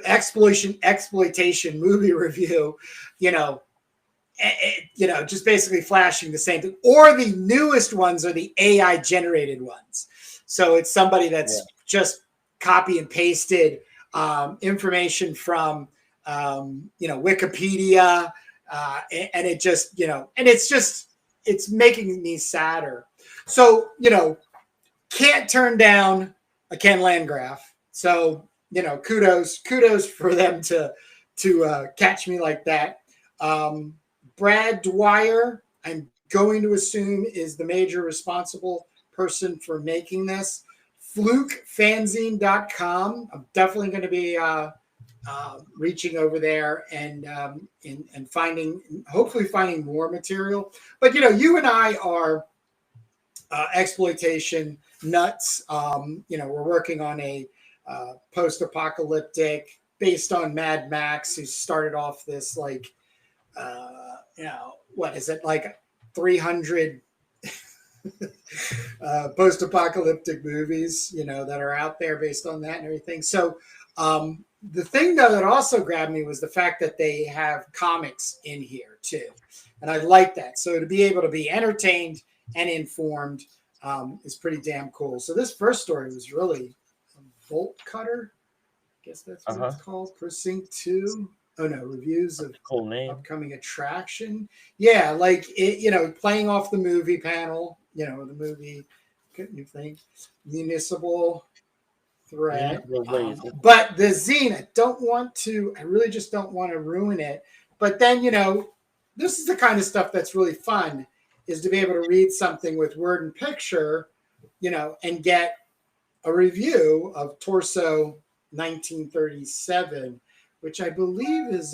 exploitation movie review, just basically flashing the same thing. Or the newest ones are the AI generated ones. So it's somebody that's just copy and pasted information from Wikipedia, and it just, it's making me sadder. So, can't turn down a Ken Landgraf. So, kudos for them to catch me like that. Brad Dwyer, I'm going to assume is the major responsible person for making this. FlukeFanzine.com. I'm definitely going to be reaching over there and hopefully finding more material. But you and I are exploitation nuts. We're working on a post-apocalyptic based on Mad Max, who started off this like what is it, like 300 post-apocalyptic movies that are out there based on that and everything. So the thing though that also grabbed me was the fact that they have comics in here too, and I like that. So to be able to be entertained and informed is pretty damn cool. So this first story was really a Bolt Cutter, I guess that's what it's called. Precinct 2. Oh no, reviews of cool name. Upcoming attraction. Yeah, like it, playing off the movie panel, the movie, you think, Municipal Threat. But the zine, I really just don't want to ruin it. But then, this is the kind of stuff that's really fun, is to be able to read something with word and picture, and get a review of Torso 1937, which I believe is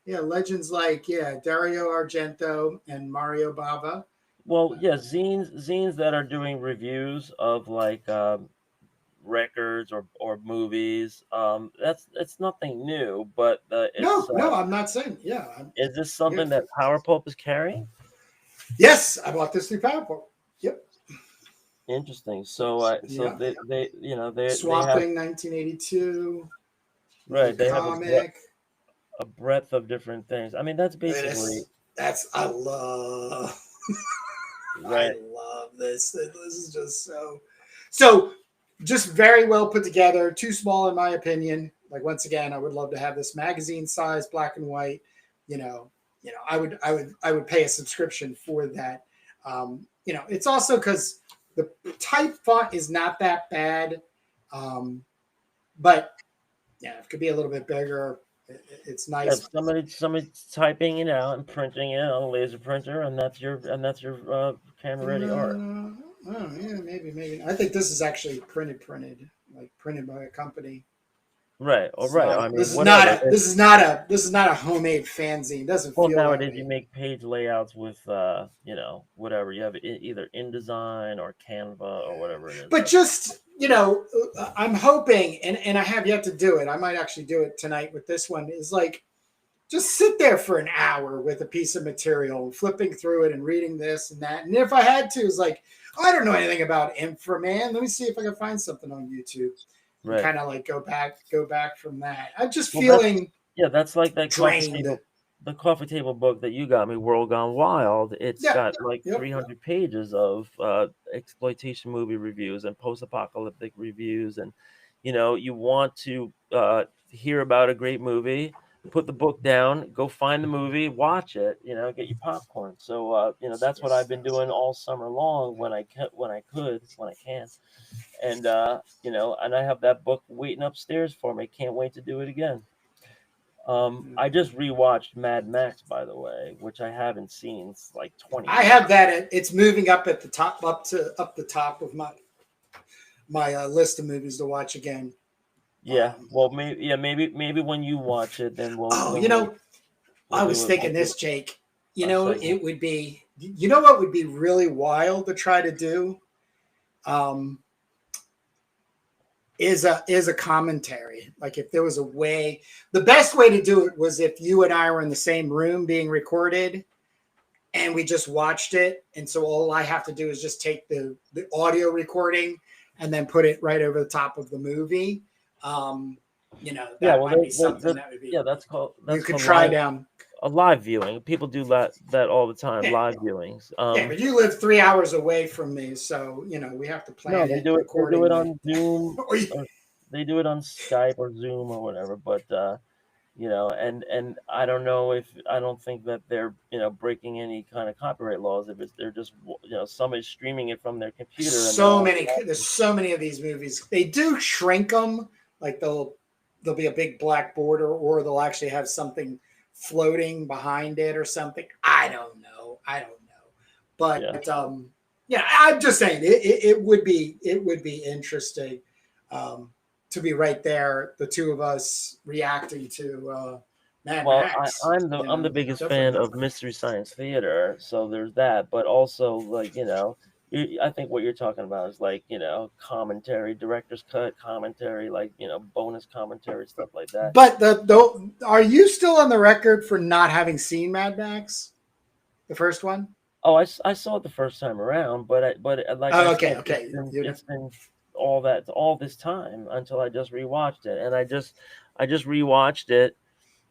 legends like Dario Argento and Mario Bava. Well, zines that are doing reviews of like records or movies. It's nothing new, but no, I'm not saying. Is this something that Power Pulp is carrying? Yes, I bought this through Power Pulp. Yep. Interesting. So they Swamp have, Thing 1982. Right, they comic. Have a breadth of different things. I mean, that's basically I love. Right. I love this. This is just so just very well put together. Too small in my opinion. Like, once again, I would love to have this magazine size, black and white. I would pay a subscription for that. It's also because the type font is not that bad, but it could be a little bit bigger. It's nice. Somebody's typing it out and printing it on a laser printer, and that's your camera ready art. Maybe. I think this is actually printed, like printed by a company. Right. All right. I mean, this is not a homemade fanzine. It doesn't feel nowadays you make page layouts with whatever you have, either InDesign or Canva or whatever it is. But just I'm hoping, and I have yet to do it. I might actually do it tonight with this one. Is like just sit there for an hour with a piece of material, flipping through it and reading this and that. And if I had to, it's like, oh, I don't know anything about Inframan. Let me see if I can find something on YouTube and Right. kind of like go back from that. I'm just Well, that's feeling that's like that drained. the coffee table book that you got me, World Gone Wild. It's Yeah. got like Yep. 300 pages of exploitation movie reviews and post-apocalyptic reviews, and you want to hear about a great movie, put the book down, go find the movie, watch it, get your popcorn. So that's what I've been doing all summer long when I can, when I can, and and I have that book waiting upstairs for me. Can't wait to do it again. I just rewatched Mad Max, by the way, which I haven't seen since like 20 I years. have that. It's moving up at the top, up the top of my list of movies to watch again. Yeah, well, maybe when you watch it, then Oh, we'll I do was it. thinking this, Jake. A segment. It would be. You know what would be really wild to try to do? Um, is a commentary. Like if there was a way, the best way to do it was if you and I were in the same room being recorded and we just watched it. And so all I have to do is just take the audio recording and then put it right over the top of the movie. Yeah, That well, might be something that would be you that's could called try down. a live viewing. People do that all the time, Yeah. live viewings. Yeah, but you live 3 hours away from me, so we have to No, plan they it do it. They do it accordingly. on Zoom, or they do it on Skype or Zoom or whatever. But and I don't think that they're breaking any kind of copyright laws. If they're just somebody's streaming it from their computer and they're all There's so many of these movies. They do shrink them, like there'll be a big black border, or they'll actually have something floating behind it or something. I don't know. But yeah. yeah, I'm just saying it would be interesting to be right there, the two of us reacting to Mad Well, Max. I'm the biggest fan Definitely. of Mystery Science Theater, so there's that. But also, like I think what you're talking about is like commentary, director's cut commentary, like bonus commentary, stuff like that. But are you still on the record for not having seen Mad Max, the first one? Oh, I saw it the first time around, but like I Oh, said, okay. it's been all this time until I just rewatched it, and I just rewatched it.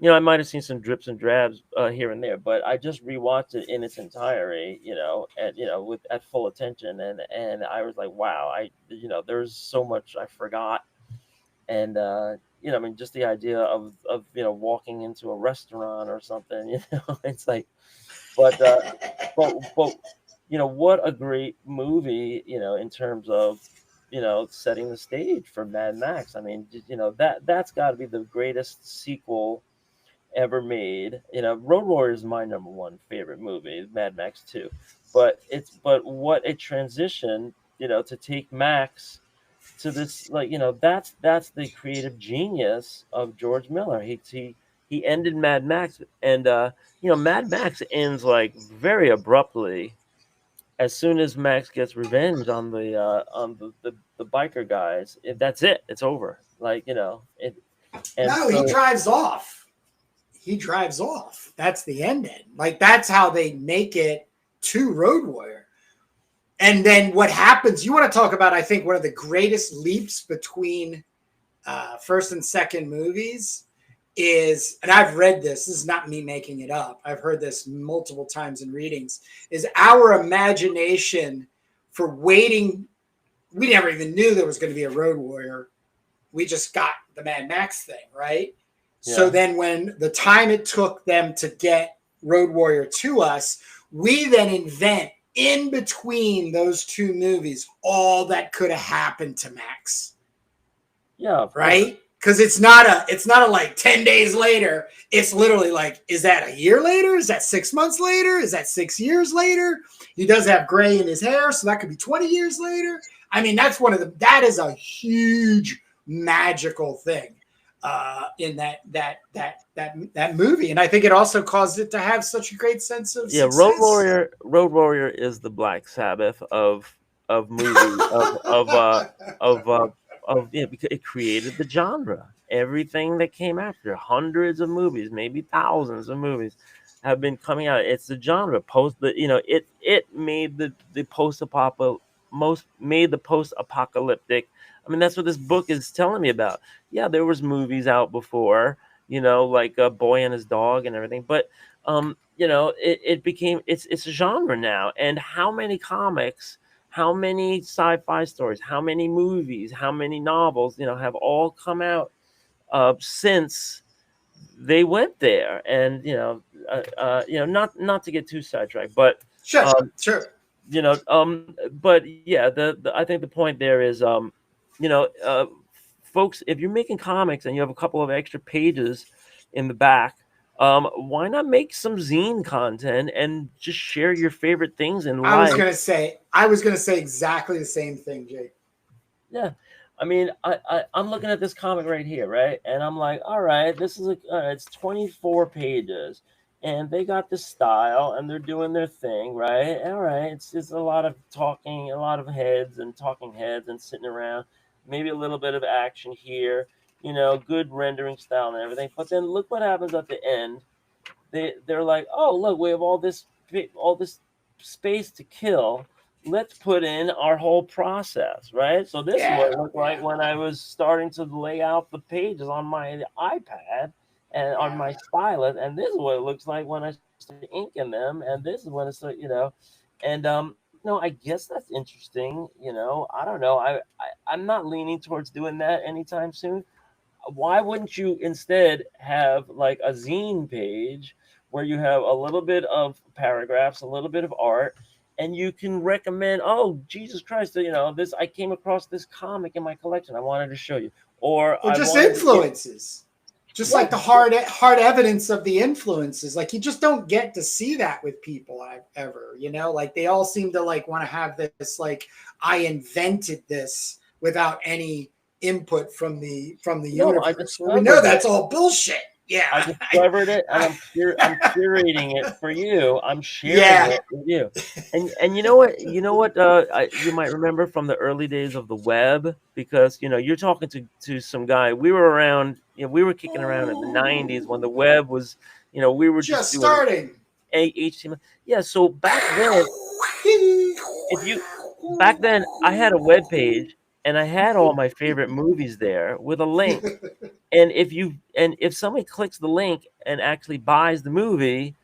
I might have seen some drips and drabs here and there, but I just rewatched it in its entirety, at with at full attention, and I was like, wow, there's so much I forgot, and I mean, just the idea of walking into a restaurant or something, it's like, but but what a great movie, in terms of setting the stage for Mad Max. I mean, that's got to be the greatest sequel ever made. Road Warrior is my number one favorite movie, Mad Max 2. But what a transition, to take Max to this, like, that's the creative genius of George Miller. He ended Mad Max, and Mad Max ends like very abruptly. As soon as Max gets revenge on the biker guys, that's it. It's over. Like, it. And No, he so drives off. He drives off. That's the ending. Like that's how they make it to Road Warrior. And then what happens? You want to talk about? I think one of the greatest leaps between first and second movies is, and I've read this. This is not me making it up. I've heard this multiple times in readings. Is our imagination for waiting? We never even knew there was going to be a Road Warrior. We just got the Mad Max thing, right? yeah. So then when the time it took them to get Road Warrior to us, we then invent in between those two movies all that could have happened to Max. Yeah, right? Because it's not a like 10 days later. It's literally like, is that a year later? Is that 6 months later? Is that 6 years later? He does have gray in his hair, so that could be 20 years later. I mean, that is a huge magical thing in that movie, and I think it also caused it to have such a great sense of success. Road Warrior is the Black Sabbath of movies because it created the genre. everything that came after, hundreds of movies, maybe thousands of movies, have been coming out. It's the genre it made the post apocalyptic. I mean, that's what this book is telling me about. Yeah, there was movies out before, like a Boy and His Dog and everything, but it became it's a genre now. And how many comics, how many sci-fi stories, how many movies, how many novels, have all come out since they went there. And not to get too sidetracked, but Sure, um, sure. but yeah, the I think the point there is, you know, uh, folks, if you're making comics and you have a couple of extra pages in the back, why not make some zine content and just share your favorite things in life? I was gonna say exactly the same thing, Jake. Yeah. I mean, I'm looking at this comic right here, right? And I'm like, all right, this is it's 24 pages, and they got this style, and they're doing their thing, right? All right, it's just a lot of talking, a lot of heads and talking heads and sitting around, maybe a little bit of action here, good rendering style and everything. But then look what happens at the end. They're like, oh, look, we have all this space to kill. Let's put in our whole process, right? So this is what Yeah, it looked like yeah, when I was starting to lay out the pages on my iPad and on yeah. my stylus, and this is what it looks like when I start inking them, and this is when it's and I guess that's interesting. I don't know. I'm not leaning towards doing that anytime soon. Why wouldn't you instead have like a zine page where you have a little bit of paragraphs, a little bit of art, and you can recommend, oh, Jesus Christ, this, I came across this comic in my collection, I wanted to show you, or Or I just wanted to, influences. Just yeah, like the hard evidence of the influences. Like you just don't get to see that with people ever, like they all seem to like want to have this like I invented this without any input from the no, I universe. Well, we know discovered it. that's all bullshit. I Yeah. discovered it, and I'm curating it for you. I'm sharing Yeah. it with you. And you know what? You might remember from the early days of the web, because you're talking to some guy. We were around. We were kicking around in the '90s when the web was. We were just Just doing starting. HTML. Yeah. So if you back then, I had a web page, and I had all my favorite movies there with a link. And if somebody clicks the link and actually buys the movie,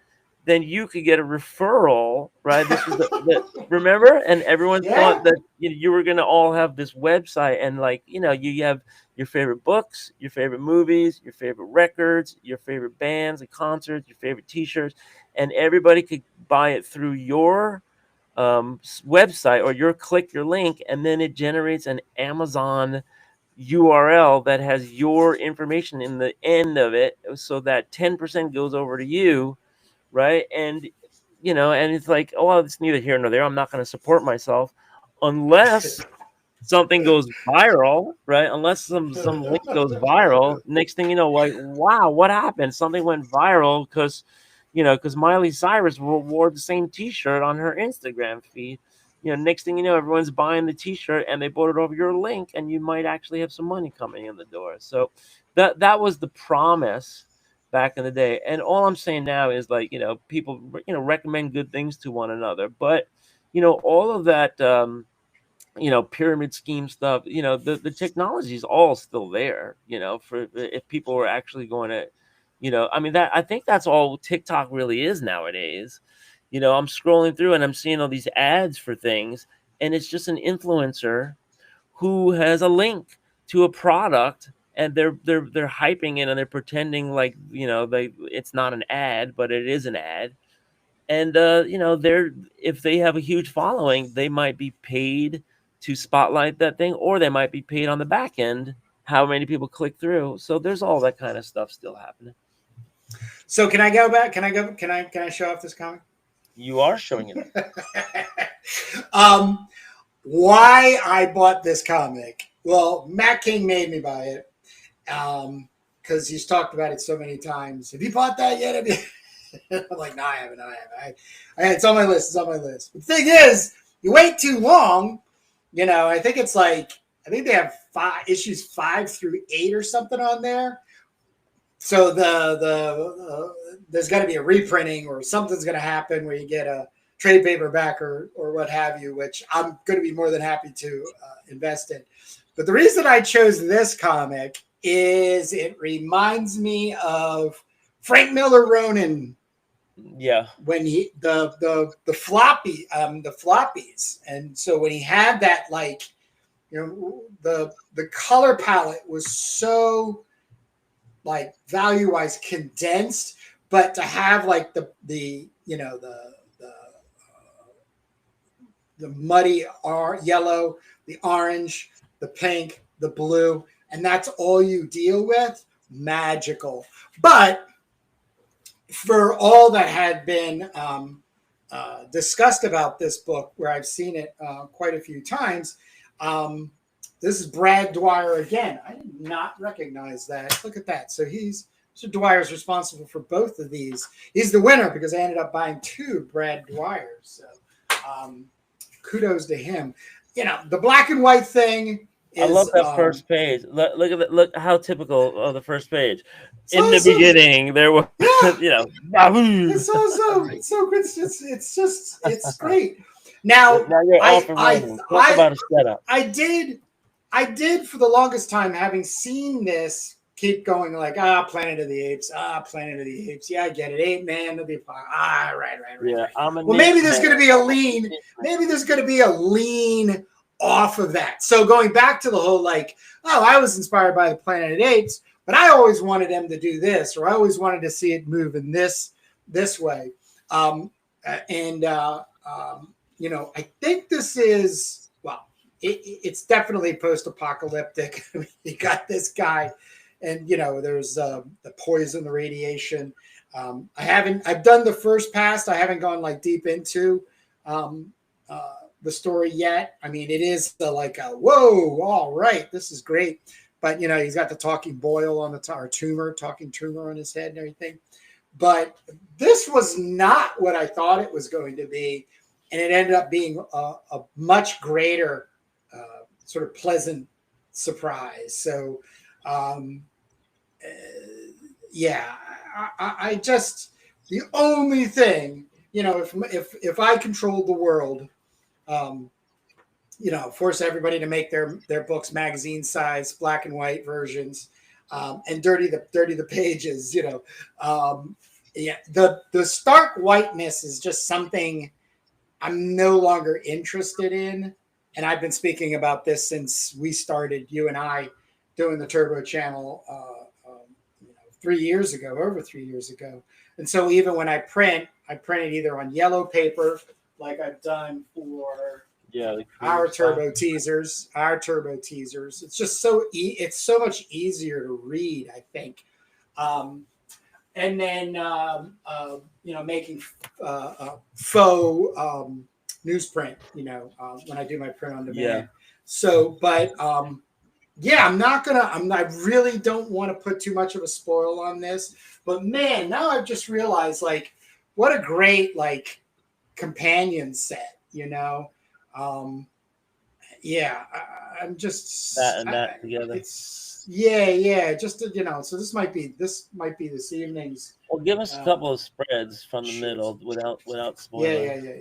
then you could get a referral, right? This was the remember, and everyone thought Yeah. that you were going to all have this website, and like you have your favorite books, your favorite movies, your favorite records, your favorite bands and concerts, your favorite T-shirts, and everybody could buy it through your website, or your link, and then it generates an Amazon URL that has your information in the end of it, so that 10% goes over to you, right? And it's like, oh, well, it's neither here nor there. I'm not going to support myself unless something goes viral, right? Unless some link goes viral. Next thing you know, like, wow, what happened? Something went viral because Miley Cyrus wore the same T-shirt on her Instagram feed. Next thing you know, everyone's buying the T-shirt, and they bought it over your link, and you might actually have some money coming in the door. So that was the promise back in the day. And all I'm saying now is, like, people recommend good things to one another, but all of that. Pyramid scheme stuff, the technology is all still there, for if people were actually going to, I mean, that I think that's all TikTok really is nowadays. I'm scrolling through and I'm seeing all these ads for things, and it's just an influencer who has a link to a product, and they're hyping it, and they're pretending like, it's not an ad, but it is an ad. And they're if they have a huge following, they might be paid to spotlight that thing, or they might be paid on the back end how many people click through. So there's all that kind of stuff still happening. So can I go back? Can I show off this comic? You are showing it. um, why I bought this comic? Well, Matt King made me buy it because he's talked about it so many times. Have you bought that yet? I'm like, no, I haven't. It's on my list. It's on my list. But the thing is, you wait too long. I think it's like I think they have issues 5 through 8 or something on there. So there's got to be a reprinting or something's going to happen where you get a trade paperback or what have you, which I'm going to be more than happy to invest in. But the reason I chose this comic is it reminds me of Frank Miller Ronin. Yeah. When he the floppies, and so when he had that, like, the color palette was so, like, value wise condensed, but to have like the muddy yellow, the orange, the pink, the blue, and that's all you deal with, magical. But for all that had been discussed about this book, where I've seen it quite a few times, this is Brad Dwyer again. I did not recognize that. Look at that. So Dwyer's responsible for both of these. He's the winner because I ended up buying 2 Brad Dwyers. So kudos to him. The black and white thing. I love that first page. Look at that. Look how typical of the first page. In the beginning, there was, It's so good. It's great. Now you're off and running. Talk about a setup. I did for the longest time, having seen this, keep going like, Planet of the Apes. Planet of the Apes. Yeah, I get it. Ape Man of the right. Yeah, well, maybe there's going to be a lean. Maybe there's going to be a lean off of that. So going back to the whole, like, I was inspired by the Planet of the Apes, but I always wanted them to do this, or I always wanted to see it move in this way. I think this is, well, it's definitely post-apocalyptic. You got this guy, and there's the poison, the radiation. I've done the first pass. I haven't gone like deep into the story yet. I mean, it is whoa, all right, this is great. But he's got the talking boil on the talking tumor on his head and everything. But this was not what I thought it was going to be, and it ended up being a much greater sort of pleasant surprise. So, I just, the only thing, if I controlled the world, force everybody to make their books magazine size, black and white versions, and dirty the pages. The stark whiteness is just something I'm no longer interested in, and I've been speaking about this since we started, you and I, doing the Turbo Channel, over 3 years ago. And so even when I print it either on yellow paper, like I've done for our turbo teasers. It's just it's so much easier to read, I think. And then making faux newsprint, when I do my print on demand. Yeah. So, but I really don't want to put too much of a spoil on this. But man, now I've just realized, like, what a great, like, companion set, I'm just that together. Just so this might be this evening's. Well, give us a couple of spreads from the middle without spoiling. Yeah.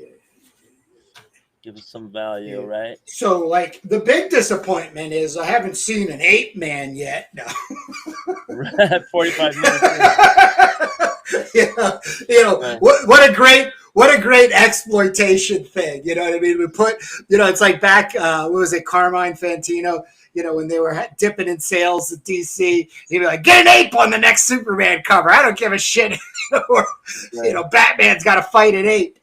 Give us some value, right? So, like, the big disappointment is I haven't seen an ape man yet. No. 45 minutes. Right. What a great exploitation thing. You know what I mean? We put, it's like back, what was it, Carmine Fantino, when they were dipping in sales at DC, he'd be like, get an ape on the next Superman cover. I don't give a shit. Or, Batman's got to fight an ape.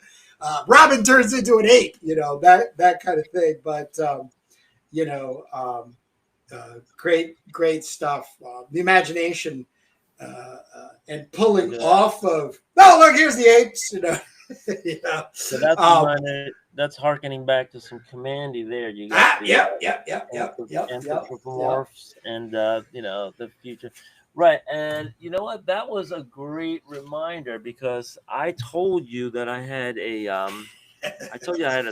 Robin turns into an ape, that kind of thing. But, great stuff. The imagination and pulling off of, look, here's the apes, So that's harkening back to some Commandy there. You got anthropomorphs and the future. Right, and you know what? That was a great reminder because I told you that I had a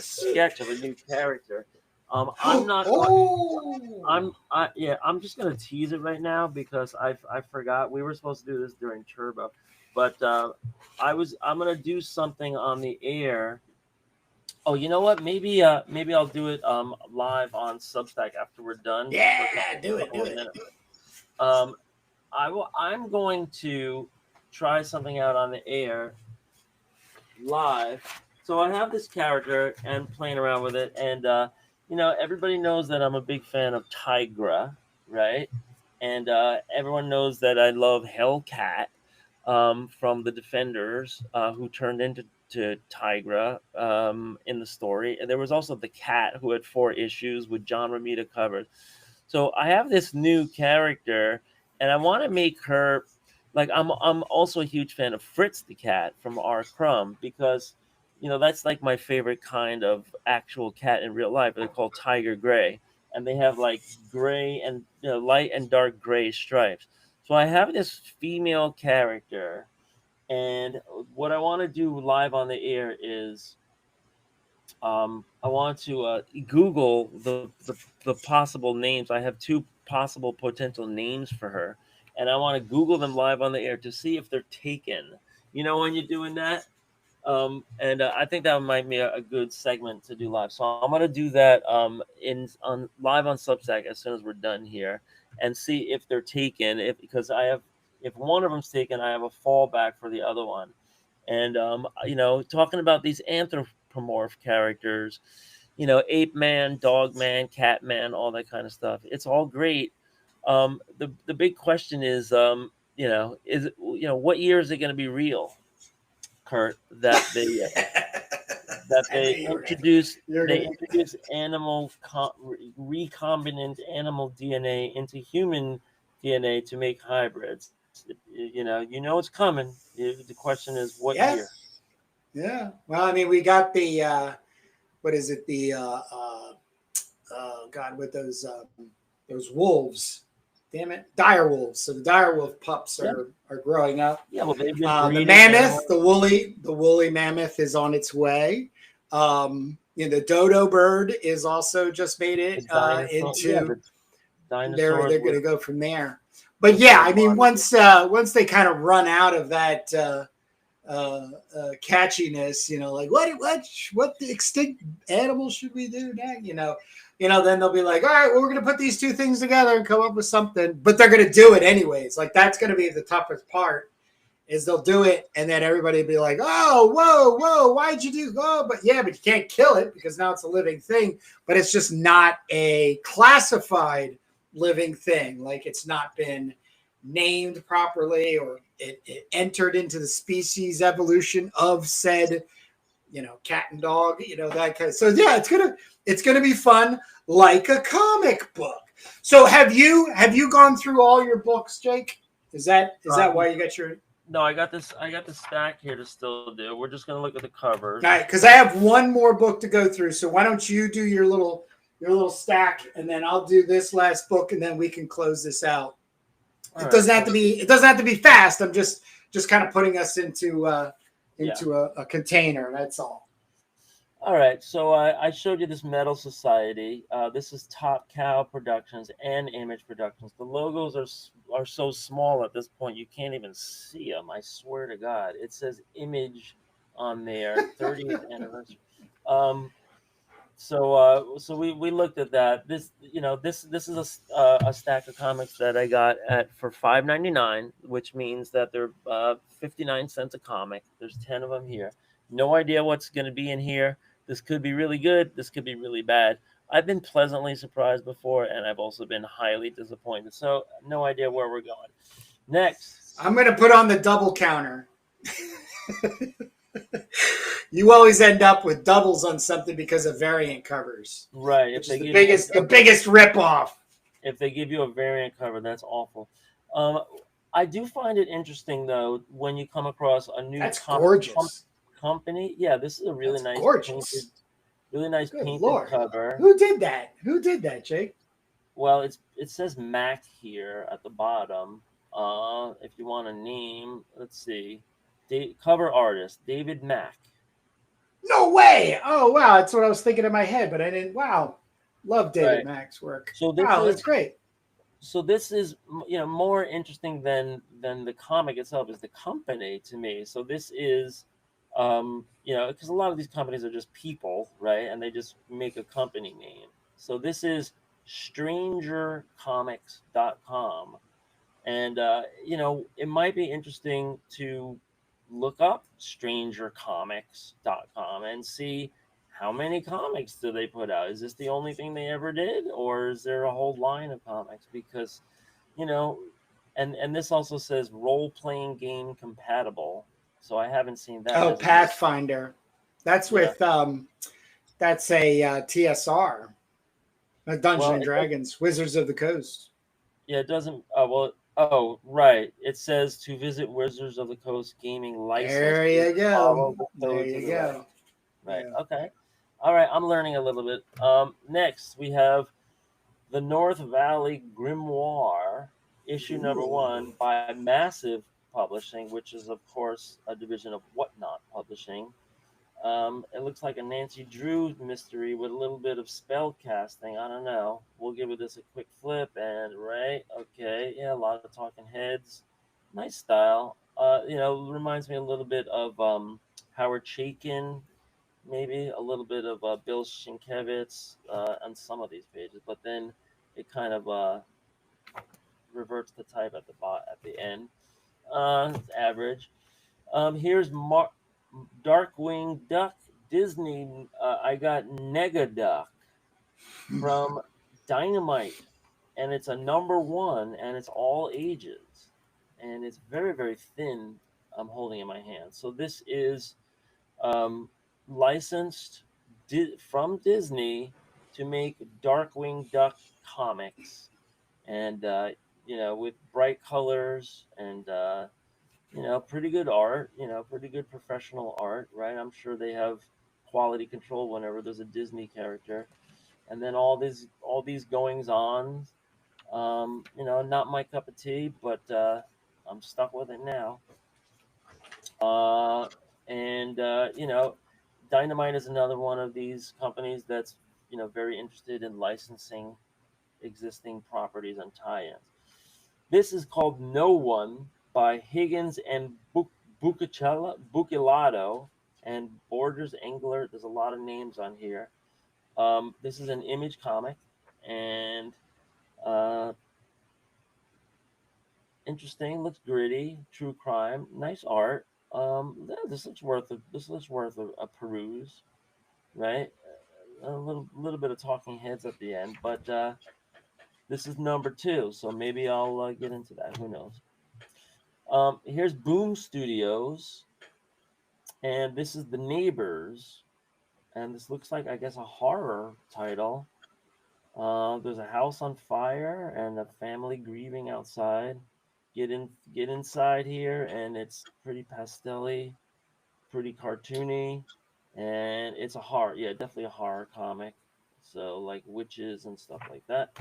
sketch of a new character I'm not going. Oh, I'm just gonna tease it right now because I forgot we were supposed to do this during Turbo, but I'm gonna do something on the air. Oh, you know what? Maybe I'll do it live on Substack after we're done, just for a yeah, do it, couple do of it. minutes. Um, I'm going to try something out on the air live. So I have this character and playing around with it, and everybody knows that I'm a big fan of Tigra, right? And everyone knows that I love Hellcat from the Defenders, who turned into Tigra in the story. And there was also the Cat, who had 4 issues with John Romita covers. So I have this new character, and I want to make her like I'm also a huge fan of Fritz the cat from R. Crumb because that's like my favorite kind of actual cat in real life. They're called Tiger Gray, and they have like gray and light and dark gray stripes. So I have this female character, and what I want to do live on the air is I want to Google the possible names. I have 2 possible potential names for her, and I want to Google them live on the air to see if they're taken. You know when you're doing that, and I think that might be a good segment to do live. So I'm gonna do that in on live on Substack as soon as we're done here, and see if they're taken. Because if one of them's taken, I have a fallback for the other one. And talking about these anthropomorph characters, ape man, dog man, cat man, all that kind of stuff. It's all great. The big question is, what year is it going to be real, Kurt? That I knew they you were gonna. introduce You're they gonna. introduce recombinant animal DNA into human DNA to make hybrids. It's coming. The question is what Yeah, year. yeah. Well, I mean, we got the what is it? The God, with those wolves. Damn it, dire wolves. So the dire wolf pups Yeah, are growing up. yeah. Well, they've been The breeding mammoth, animals. the woolly mammoth is on its way. The dodo bird is also just made The it dinosaur. Yeah, into. the They're dinosaurs going with to go from there. But yeah, I mean, modern. once they kind of run out of that catchiness, like what the extinct animal should we do now? Then they'll be like, all right, well, we're going to put these 2 things together and come up with something. But they're going to do it anyways. Like that's going to be the toughest part is they'll do it, and then everybody will be like, oh, whoa, why'd you do? Oh, but you can't kill it because now it's a living thing. But it's just not a classified living thing. Like it's not been named properly, or it entered into the species evolution of said, cat and dog, that kind of. So yeah, it's gonna be fun, like a comic book. So have you gone through all your books, Jake? Is that why you got your? No, I got this. I got the stack here to still do. We're just gonna look at the All covers. right, because I have one more book to go through. So why don't you do your little stack, and then I'll do this last book, and then we can close this out. All It right. doesn't have So to be. It doesn't have to be fast. I'm just kind of putting us into yeah. a container. That's all. All right, so I showed you this Metal Society. This is Top Cow Productions and Image Productions. The logos are so small at this point you can't even see them. I swear to God, it says Image on there, 30th anniversary. Um, so we looked at that. This is a stack of comics that I got at for $5.99, which means that they're 59 cents a comic. There's 10 of them here. No idea what's going to be in here. This could be really good. This could be really bad. I've been pleasantly surprised before, and I've also been highly disappointed. So no idea where we're going. Next. I'm going to put on the double counter. You always end up with doubles on something because of variant covers, Right. which is the biggest ripoff. If they give you a variant cover, that's awful. Um, I do find it interesting though when you come across a new That's gorgeous. company. Yeah, this is a That's gorgeous. really nice Good painted Lord. cover. Who did that? Who did that, Jake? Well, it says Mac here at the bottom. If you want a name, let's see, cover artist David Mack. No way. Oh, wow. That's what I was thinking in my head, but I didn't. Wow. Love David Right. Mack's work. So this Wow, is that's great. more interesting than the comic itself is the company to me. So this is because a lot of these companies are just people, right? And they just make a company name. So this is strangercomics.com. And it might be interesting to look up strangercomics.com and see how many comics do they put out. Is this the only thing they ever did, or is there a whole line of comics? Because you know and this also says role playing game compatible, so I haven't seen that. Oh, Does it use? Pathfinder. That's Yeah. with that's a TSR, Dungeon Well, and Dragons, Wizards of the Coast. yeah, it doesn't. Oh, right. It says to visit Wizards of the Coast gaming license. There Please you go. follow the There codes of you the right. go. Right. Yeah. Okay. All right. I'm learning a little bit. Next, we have the North Valley Grimoire, issue number Ooh. 1 by Massive Publishing, which is, of course, a division of Whatnot Publishing. It looks like a Nancy Drew mystery with a little bit of spell casting. I don't know. We'll give this a quick flip and right. Okay, yeah, a lot of talking heads. Nice style. Reminds me a little bit of Howard Chaykin, maybe a little bit of Bill Sienkiewicz on some of these pages, but then it kind of reverts the type at the end. It's average. Here's Darkwing Duck Disney. I got Negaduck from Dynamite, and it's a number 1, and it's all ages, and it's very very thin. I'm holding in my hand. So this is um, licensed from Disney to make Darkwing Duck comics, and with bright colors and pretty good art, pretty good professional art, right? I'm sure they have quality control whenever there's a Disney character, and then all these goings on. Not my cup of tea, but I'm stuck with it now. Uh, and Dynamite is another one of these companies that's very interested in licensing existing properties and tie-ins. This is called No One by Higgins and Buccilato and Borders Engler. There's a lot of names on here. This is an Image comic, and uh, interesting. Looks gritty, true crime, nice art. Yeah, this looks worth a peruse, right? A little bit of talking heads at the end, but this is number 2, so maybe I'll get into that. Who knows? Here's Boom Studios, and this is The Neighbors, and this looks like, I guess, a horror title. There's a house on fire and a family grieving outside. Get inside here, and it's pretty pastelly, pretty cartoony, and it's a horror. Yeah, definitely a horror comic. So like witches and stuff like that.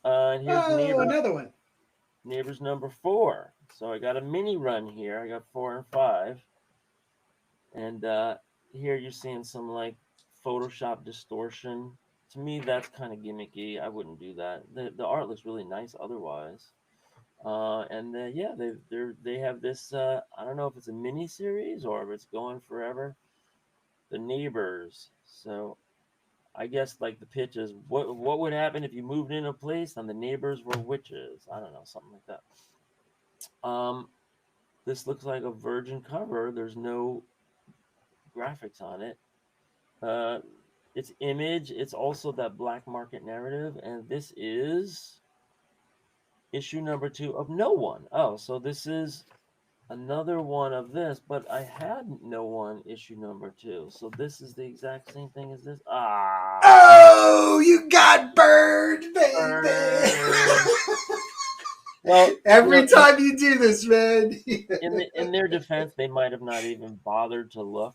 And here's Oh, Neighbors. another one. Neighbors number 4. So I got a mini run here. I got 4 and 5. And here you're seeing some like Photoshop distortion. To me, that's kind of gimmicky. I wouldn't do that. The art looks really nice otherwise. And yeah, they have this. I don't know if it's a mini series or if it's going forever. The Neighbors. So I guess like the pitch is what would happen if you moved in a place and the neighbors were witches. I don't know, something like that. This looks like a virgin cover. There's no graphics on it. Uh, it's Image. It's also that black market narrative, and this is issue number 2 of No One. Oh, so this is another one of this, but I had No One issue number 2. So this is the exact same thing as this. Oh, you got burned, baby. Burn. Well, Every time you do this, man. in their defense, they might have not even bothered to look.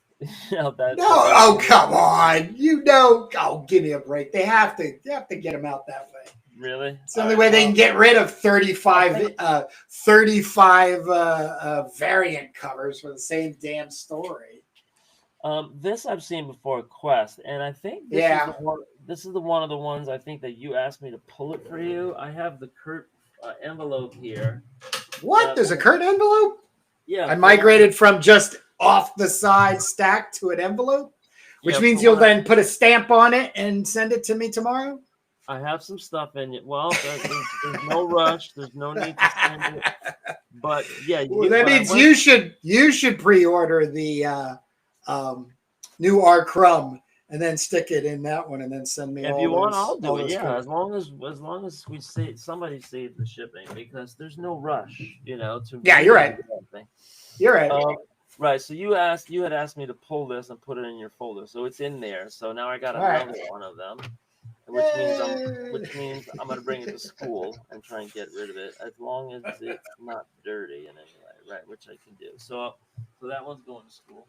No, oh come on! Oh, give me a break. They have to get them out that way. Really? It's the only way they can get rid of 35 variant covers for the same damn story. This I've seen before, Quest, and I think this is the Yeah. one. This is the one of the ones I think that you asked me to pull it for you. I have the Kurt envelope here. What? There's a current envelope? Yeah, I for one of migrated from just off the side stack to an envelope, which yeah means for you'll one of then put a stamp on it and send it to me tomorrow. I have some stuff in it. Well, there's no rush. There's no need to send it. But yeah, Well, that but I means went. you should pre-order the um, new R Crumb and then stick it in that one and then send me If you want, I'll all do it. those Yeah, codes. as long as we see somebody sees the shipping because there's no rush, to Yeah, you're really right. do anything. You're right. Right. So you had asked me to pull this and put it in your folder, so it's in there. So now I got All right. another one of them, which means I'm gonna bring it to school and try and get rid of it as long as it's not dirty in any way, right? Which I can do. So that one's going to school.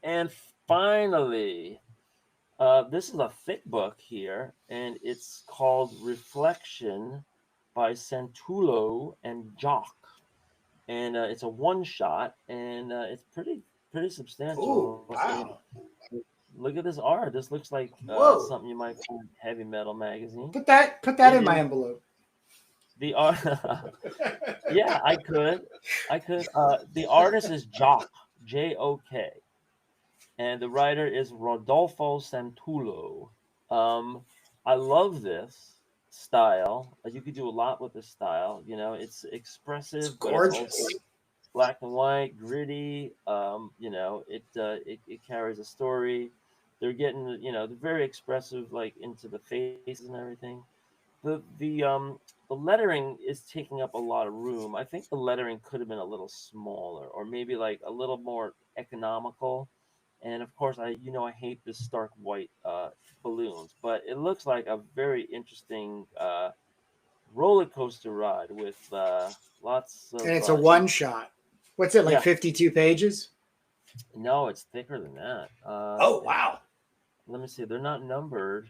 And finally, this is a thick book here, and it's called Reflection by Santulo and Jock, and it's a one shot, and it's pretty Oh, substantial. And wow. look at this art. This looks like Whoa. something you might find in Heavy Metal magazine. Put that It in my is envelope. the art. Yeah, I could. The artist is Jock, Jok, and the writer is Rodolfo Santulo. I love this style. You could do a lot with this style. It's It's expressive, but it's also gorgeous. black and white, gritty. It carries a story. They're getting, they're very expressive, like into the faces and everything. The lettering is taking up a lot of room. I think the lettering could have been a little smaller, or maybe like a little more economical. And of course, I hate the stark white balloons, but it looks like a very interesting roller coaster ride with lots And of it's a one shot. What's it, like yeah. 52 pages? No, it's thicker than that. Oh, wow. Let me see. They're not numbered,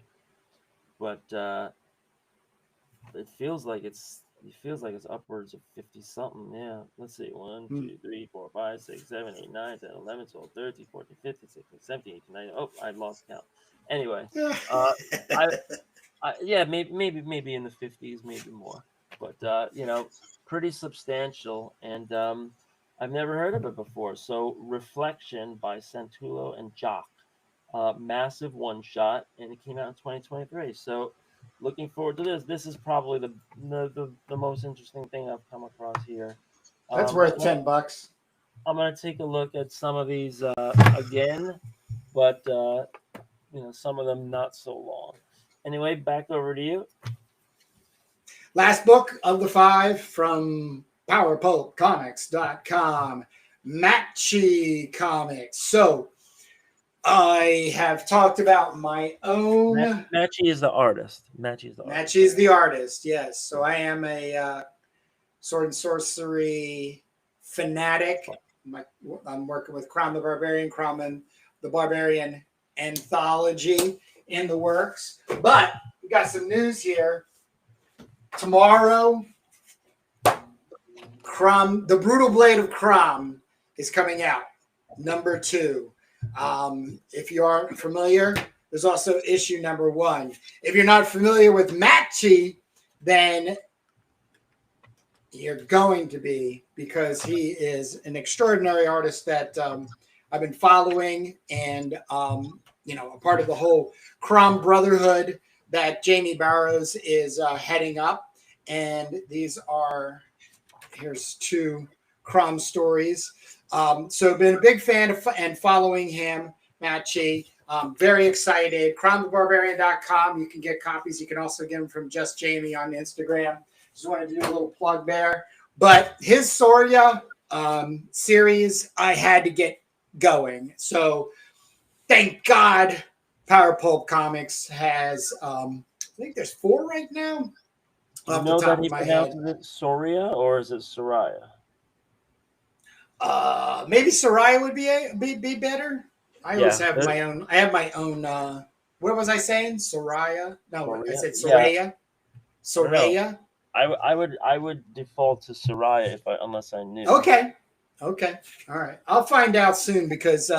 but it feels like it's upwards of 50 something. Yeah. Let's see. 1, Hmm. 2, 3, 4, 5, 6, 7, 8, 9, 10, 11, 12, 13, 14, 15, 16, 17, 18, 19. Oh, I lost count. Anyway, uh, I, yeah, maybe in the 50s, maybe more. But pretty substantial, and I've never heard of it before. So, Reflection by Santulo and Jock, massive one shot, and it came out in 2023. So, looking forward to this. This is probably the most interesting thing I've come across here. That's Um, worth I'm gonna, 10 bucks. I'm gonna take a look at some of these again, but some of them not so long. Anyway, back over to you. Last book of the 5 from PowerPulpComics.com. Matchy Comics. So I have talked about my own. Matchy is the artist. Matchy is the artist, yes. So I am a sword and sorcery fanatic. I'm working with Crown the Barbarian, the Barbarian anthology in the works. But we got some news here. Tomorrow, the Brutal Blade of Crom is coming out, number 2. If you aren't familiar, there's also issue number 1. If you're not familiar with Matchy, then you're going to be, because he is an extraordinary artist that I've been following, and a part of the whole Crom Brotherhood that Jamie Barrows is heading up. And here's 2 Crom stories. So been a big fan and following him, Matchy. Very excited. CromTheBarbarian.com. You can get copies. You can also get them from Just Jamie on Instagram. Just wanted to do a little plug there. But his Soria series, I had to get going. So thank God Power Pulp Comics has, I think there's 4 right now. You know that he pronounces it Soria, or is it Soraya? Maybe Soraya would be better. I always have my own. I have my own. What was I saying? Soraya? No, Soria? I said Soraya. Yeah. Soraya. I would default to Soraya unless I knew. Okay. All right. I'll find out soon, because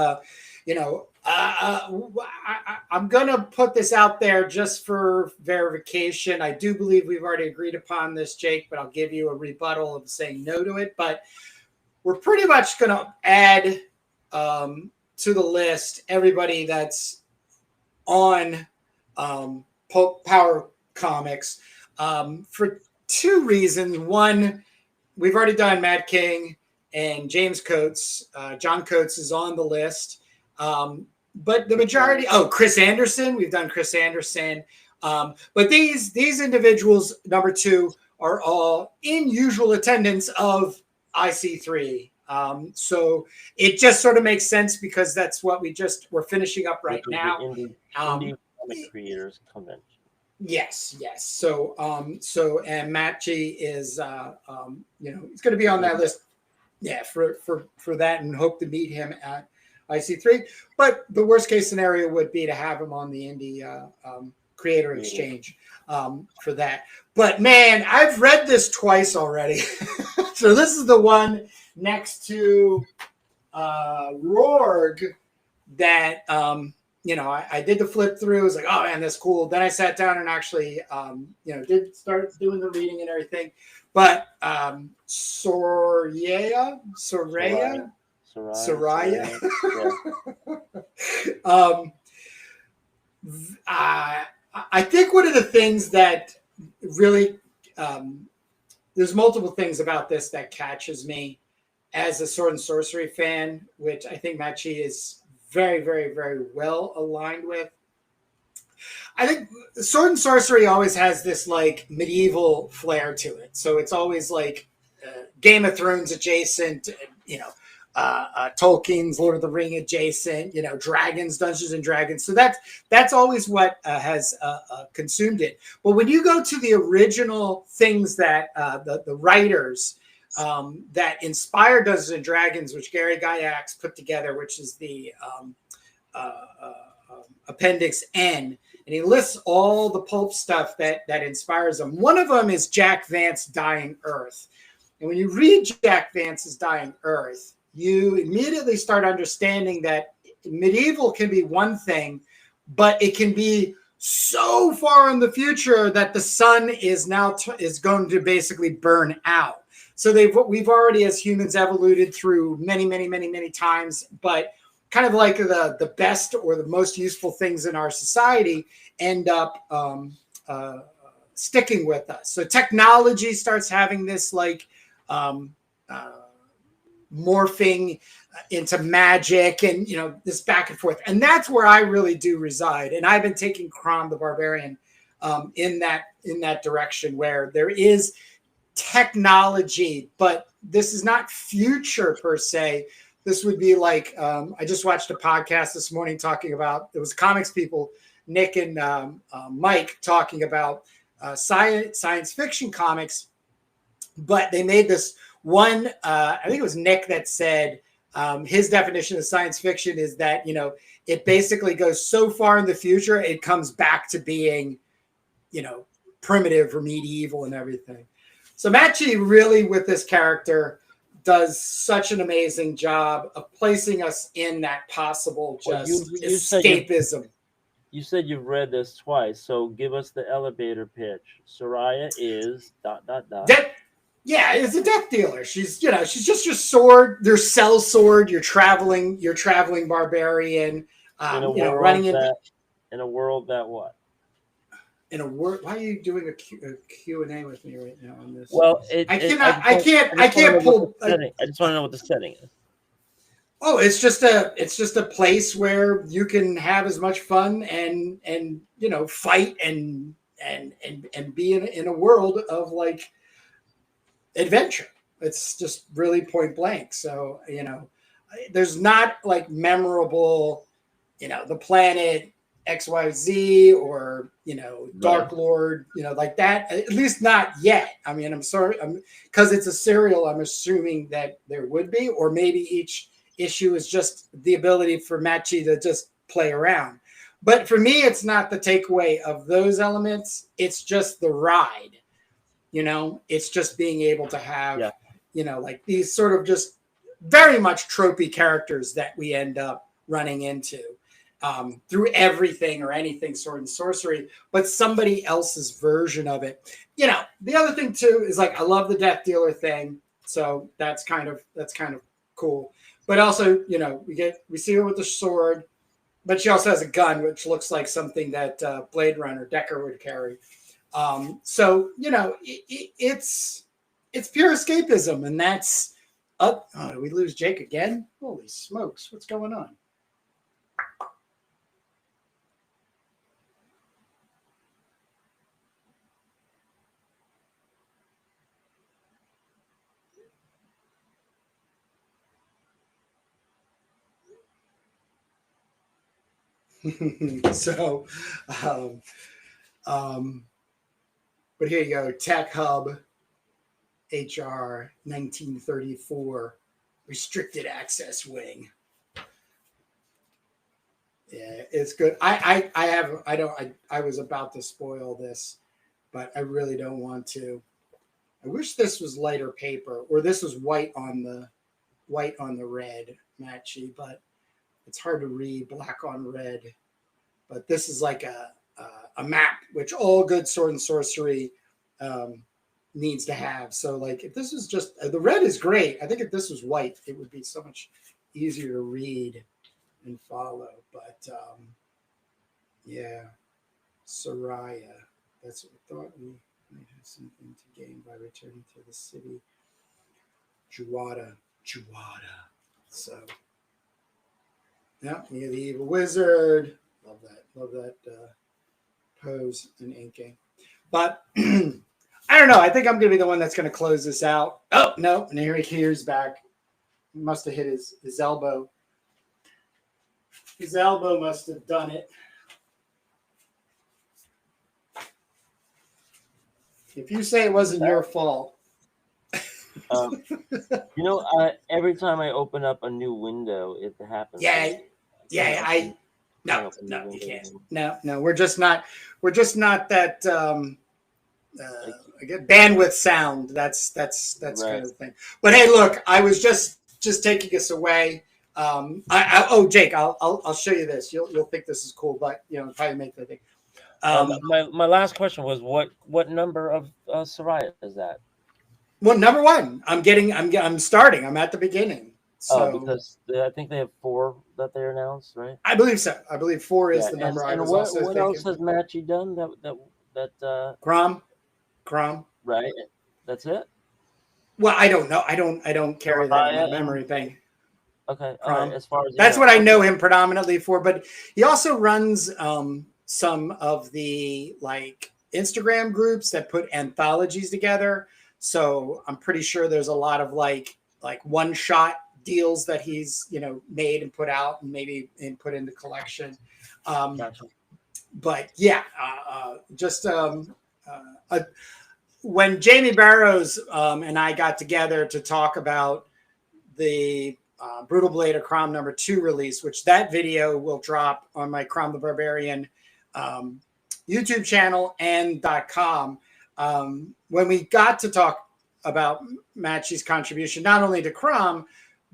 you know, I'm going to put this out there just for verification. I do believe we've already agreed upon this, Jake, but I'll give you a rebuttal of saying no to it. But we're pretty much going to add to the list everybody that's on Power Comics for two reasons. One, we've already done Matt King and James Coates. John Coates is on the list. But the majority, Chris Anderson, we've done Chris Anderson. But these individuals, number two, are all in usual attendance of IC3. So it just sort of makes sense because that's what we're finishing up right now. Indie Comic Creators Convention. Yes. So and Matt G is he's going to be on that list. Yeah, for that, and hope to meet him at IC3. But the worst case scenario would be to have him on the Indie Creator Exchange for that. But man, I've read this twice already. So this is the one next to Rorg that I did the flip through. I was like, oh man, that's cool. Then I sat down and actually did start doing the reading and everything. But Soraya. I think one of the things that really there's multiple things about this that catches me as a sword and sorcery fan, which I think Machi is very, very, very well aligned with. I think sword and sorcery always has this like medieval flair to it. So it's always like Game of Thrones adjacent, Tolkien's Lord of the Ring adjacent, dragons, Dungeons and Dragons. So that's always what has consumed it. But when you go to the original things that the writers that inspired Dungeons and Dragons, which Gary Gygax put together, which is the Appendix N, and he lists all the pulp stuff that inspires them. One of them is Jack Vance Dying Earth. And when you read Jack Vance's Dying Earth, you immediately start understanding that medieval can be one thing, but it can be so far in the future that the sun is now is going to basically burn out. So we've already, as humans, evoluted through many, many, many, many times, but kind of like the best or the most useful things in our society end up sticking with us. So technology starts having this like morphing into magic and this back and forth, and that's where I really do reside. And I've been taking Kron the Barbarian in that direction, where there is technology, but this is not future per se. This would be like I just watched a podcast this morning talking about, it was comics people, Nick and Mike, talking about science fiction comics, but they made this one, I think it was Nick that said his definition of science fiction is that, it basically goes so far in the future, it comes back to being, primitive or medieval and everything. So Machi really, with this character, does such an amazing job of placing us in that possible escapism. You said you've read this twice, so give us the elevator pitch. Soraya is ... Yeah, it's a death dealer. She's just your sword, your cell sword, your traveling barbarian. In a world that what? In a word, why are you doing a Q&A with me right now on this? Well, I can't pull. I just want to know what the setting is. Oh, it's just a place where you can have as much fun and fight and be in a world of like adventure. It's just really point blank. So there's not like memorable, the planet XYZ or Dark Lord, like that, at least not yet. I mean, I'm sorry, because it's a serial, I'm assuming that there would be, or maybe each issue is just the ability for Machi to just play around. But for me, it's not the takeaway of those elements, it's just the ride. It's just being able to have like these sort of just very much tropey characters that we end up running into through everything or anything sword and sorcery, but somebody else's version of it. The other thing too is like I love the death dealer thing, so that's kind of cool. But also, we see her with the sword, but she also has a gun, which looks like something that Blade Runner Decker would carry. So it's pure escapism, and that's up. Oh, did we lose Jake again? Holy smokes! What's going on? So, um, um, but here you go, Tech Hub HR 1934 restricted access wing. Yeah, it's good. I was about to spoil this, but I really don't want to. I wish this was lighter paper, or this was white on the red matchy, but it's hard to read black on red. But this is like a map, which all good sword and sorcery needs to have. So like if this was just the red is great. I think if this was white, it would be so much easier to read and follow. But yeah, Soraya. That's what we thought. We might have something to gain by returning to the city. Juwada. So yeah, near the evil wizard. Love that pose and inking. But I don't know. I think I'm going to be the one that's going to close this out. Oh no! And here's back. He must have hit his elbow. His elbow must have done it. If you say it wasn't your fault. Every time I open up a new window, it happens. Yeah. No, you can't. No, we're just not that again, bandwidth sound. That's right. Kind of the thing. But hey, look, I was just taking us away. Jake, I'll show you this. You'll think this is cool, but probably make the thing. My last question was what number of Soraya is that? Well, number one. I'm starting. I'm at the beginning. So, because I think they have 4 that they announced, right? I believe so. I believe 4 is the number. And what else has Matchy done? That Crom. Right. That's it. Well, I don't know. I don't carry that in my memory thing. Okay. As far as that's what I know him predominantly for, but he also runs some of the like Instagram groups that put anthologies together. So I'm pretty sure there's a lot of like one shot deals that he's made and put out and maybe put into collection. Gotcha. But yeah, when Jamie Barrows and I got together to talk about the Brutal Blade of Crom #2 release, which that video will drop on my Crom the Barbarian YouTube channel and .com. When we got to talk about Matchy's contribution, not only to Crom,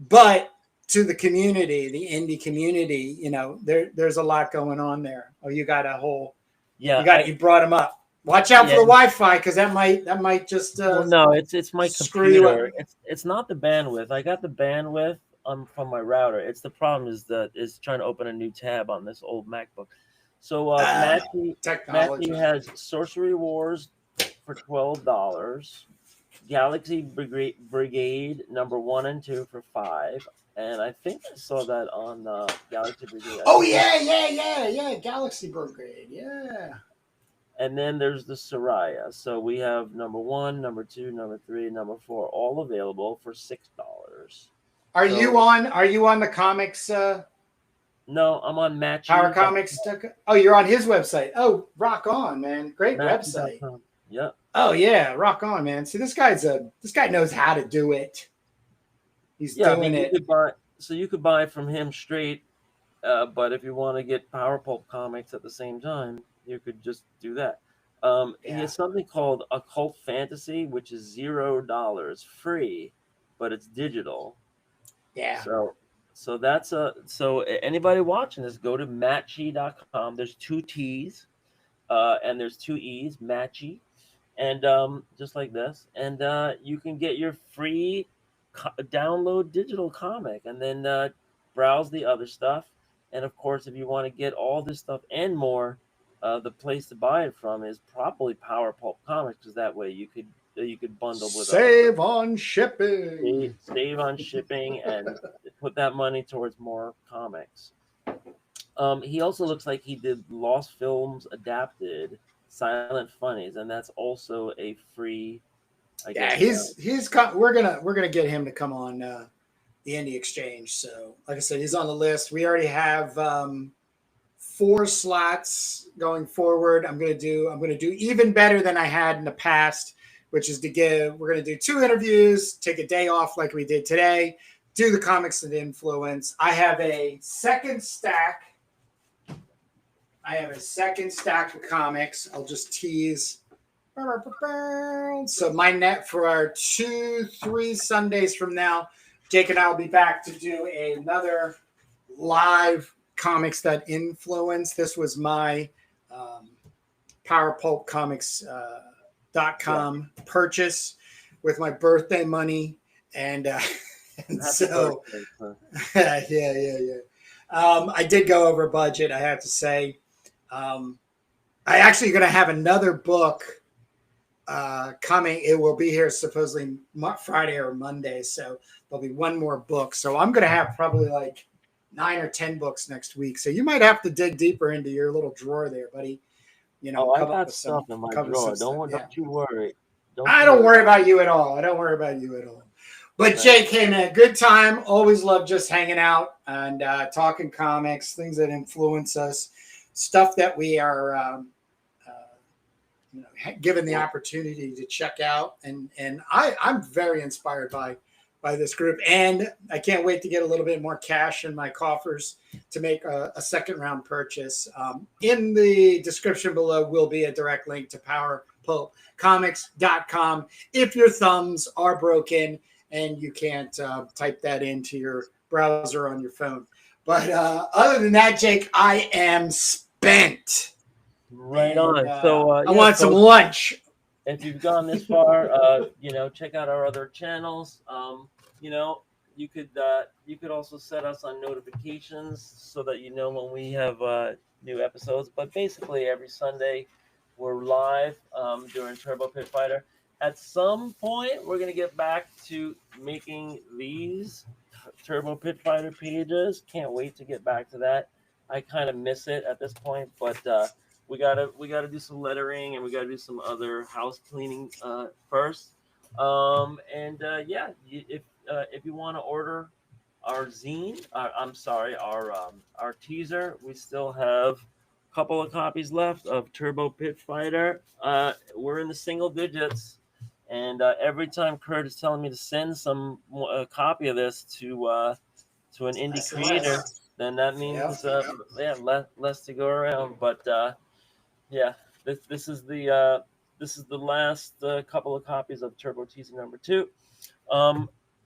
but to the community, the indie community, there's a lot going on there. Oh, you got a whole, you brought him up. Watch out for the Wi-Fi, because that might just no, it's my computer. It's not the bandwidth. I got the bandwidth from my router. It's the problem is trying to open a new tab on this old MacBook. So Matchy has Sorcery Wars for $12, Galaxy Brigade #1 and 2 for $5. And I think I saw that on Galaxy Brigade. Oh yeah, Galaxy Brigade, yeah. And then there's the Soraya. So we have #1, #2, #3, #4, all available for $6. Are you on the comics? No, I'm on Matchy. Power Comics. Oh, you're on his website. Oh, rock on, man! Great website. Yeah. Oh yeah, rock on, man. See, this guy knows how to do it. He's doing it. You could buy from him straight, but if you want to get Power Pulp comics at the same time, you could just do that. He has something called Occult Fantasy, which is $0 free, but it's digital. Yeah. So that's anybody watching this, go to matchy.com. There's two T's, and there's two E's, matchy, and just like this, and you can get your free download digital comic, and then browse the other stuff. And of course, if you want to get all this stuff and more, the place to buy it from is probably Power Pulp Comics, because that way you could bundle with other Save on shipping. save on shipping and put that money towards more comics. He also looks like he did Lost Films adapted Silent Funnies, and that's also a free. I Yeah, guess. we're gonna get him to come on the Indie Exchange. So, like I said, he's on the list. We already have 4 slots going forward. I'm gonna do even better than I had in the past, which is we're gonna do 2 interviews, take a day off like we did today, do the comics and influence. I have a second stack of comics. I'll just tease. So my net for our 2-3 Sundays from now, Jake and I will be back to do another live comics that influence. This was my powerpulpcomics.com purchase with my birthday money. And so, yeah. I did go over budget, I have to say. I actually going to have another book coming. It will be here supposedly Friday or Monday, so there'll be one more book. So I'm going to have probably like 9 or 10 books next week. So you might have to dig deeper into your little drawer there, buddy. You know, I got stuff in my drawer. Don't you worry. I don't worry about you at all. But right. Jake, hey man, good time. Always love just hanging out and talking comics, things that influence us, stuff that we are given the opportunity to check out. And I'm very inspired by this group. And I can't wait to get a little bit more cash in my coffers to make a second round purchase. In the description below will be a direct link to powerpulpcomics.com if your thumbs are broken and you can't type that into your browser on your phone. But other than that, Jake, I am spent. Right on. So I want some lunch. If you've gone this far, check out our other channels. You could also set us on notifications so that you know when we have new episodes. But basically, every Sunday we're live during Turbo Pit Fighter. At some point, we're gonna get back to making these Turbo Pit Fighter pages. Can't wait to get back to that. I kind of miss it at this point, but we gotta do some lettering and we gotta do some other house cleaning first. If you want to order our zine, our teaser, we still have a couple of copies left of Turbo Pit Fighter. We're in the single digits, and every time Kurt is telling me to send a copy of this to an indie creator, then that means less to go around. But this is the last couple of copies of Turbo Teaser number 2.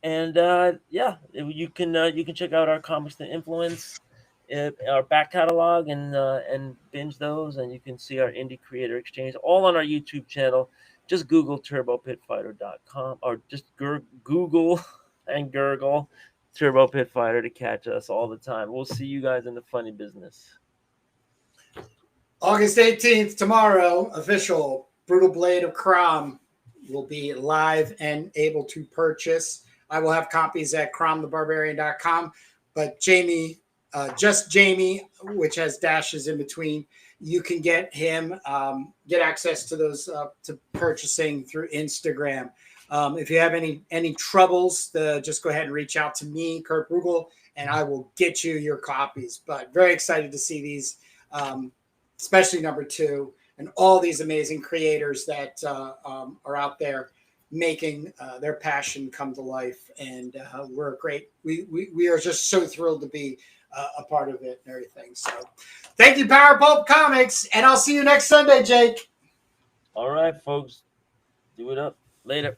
You can check out our comics to influence, our back catalog, and binge those, and you can see our indie creator exchange all on our YouTube channel. Just Google turbopitfighter.com, or just Google and gurgle Turbo Pit Fighter to catch us all the time. We'll see you guys in the funny business. August 18th, tomorrow, official Brutal Blade of Crom will be live and able to purchase. I will have copies at cromthebarbarian.com, but Jamie, just Jamie, which has dashes in between, you can get him, get access to those, to purchasing through Instagram. If you have any troubles, just go ahead and reach out to me, Kurt Brugel, and I will get you your copies. But very excited to see these, especially number 2, and all these amazing creators that are out there making their passion come to life. And we are just so thrilled to be a part of it and everything. So thank you, Power Pulp Comics, and I'll see you next Sunday, Jake. All right, folks. Do it up. Later.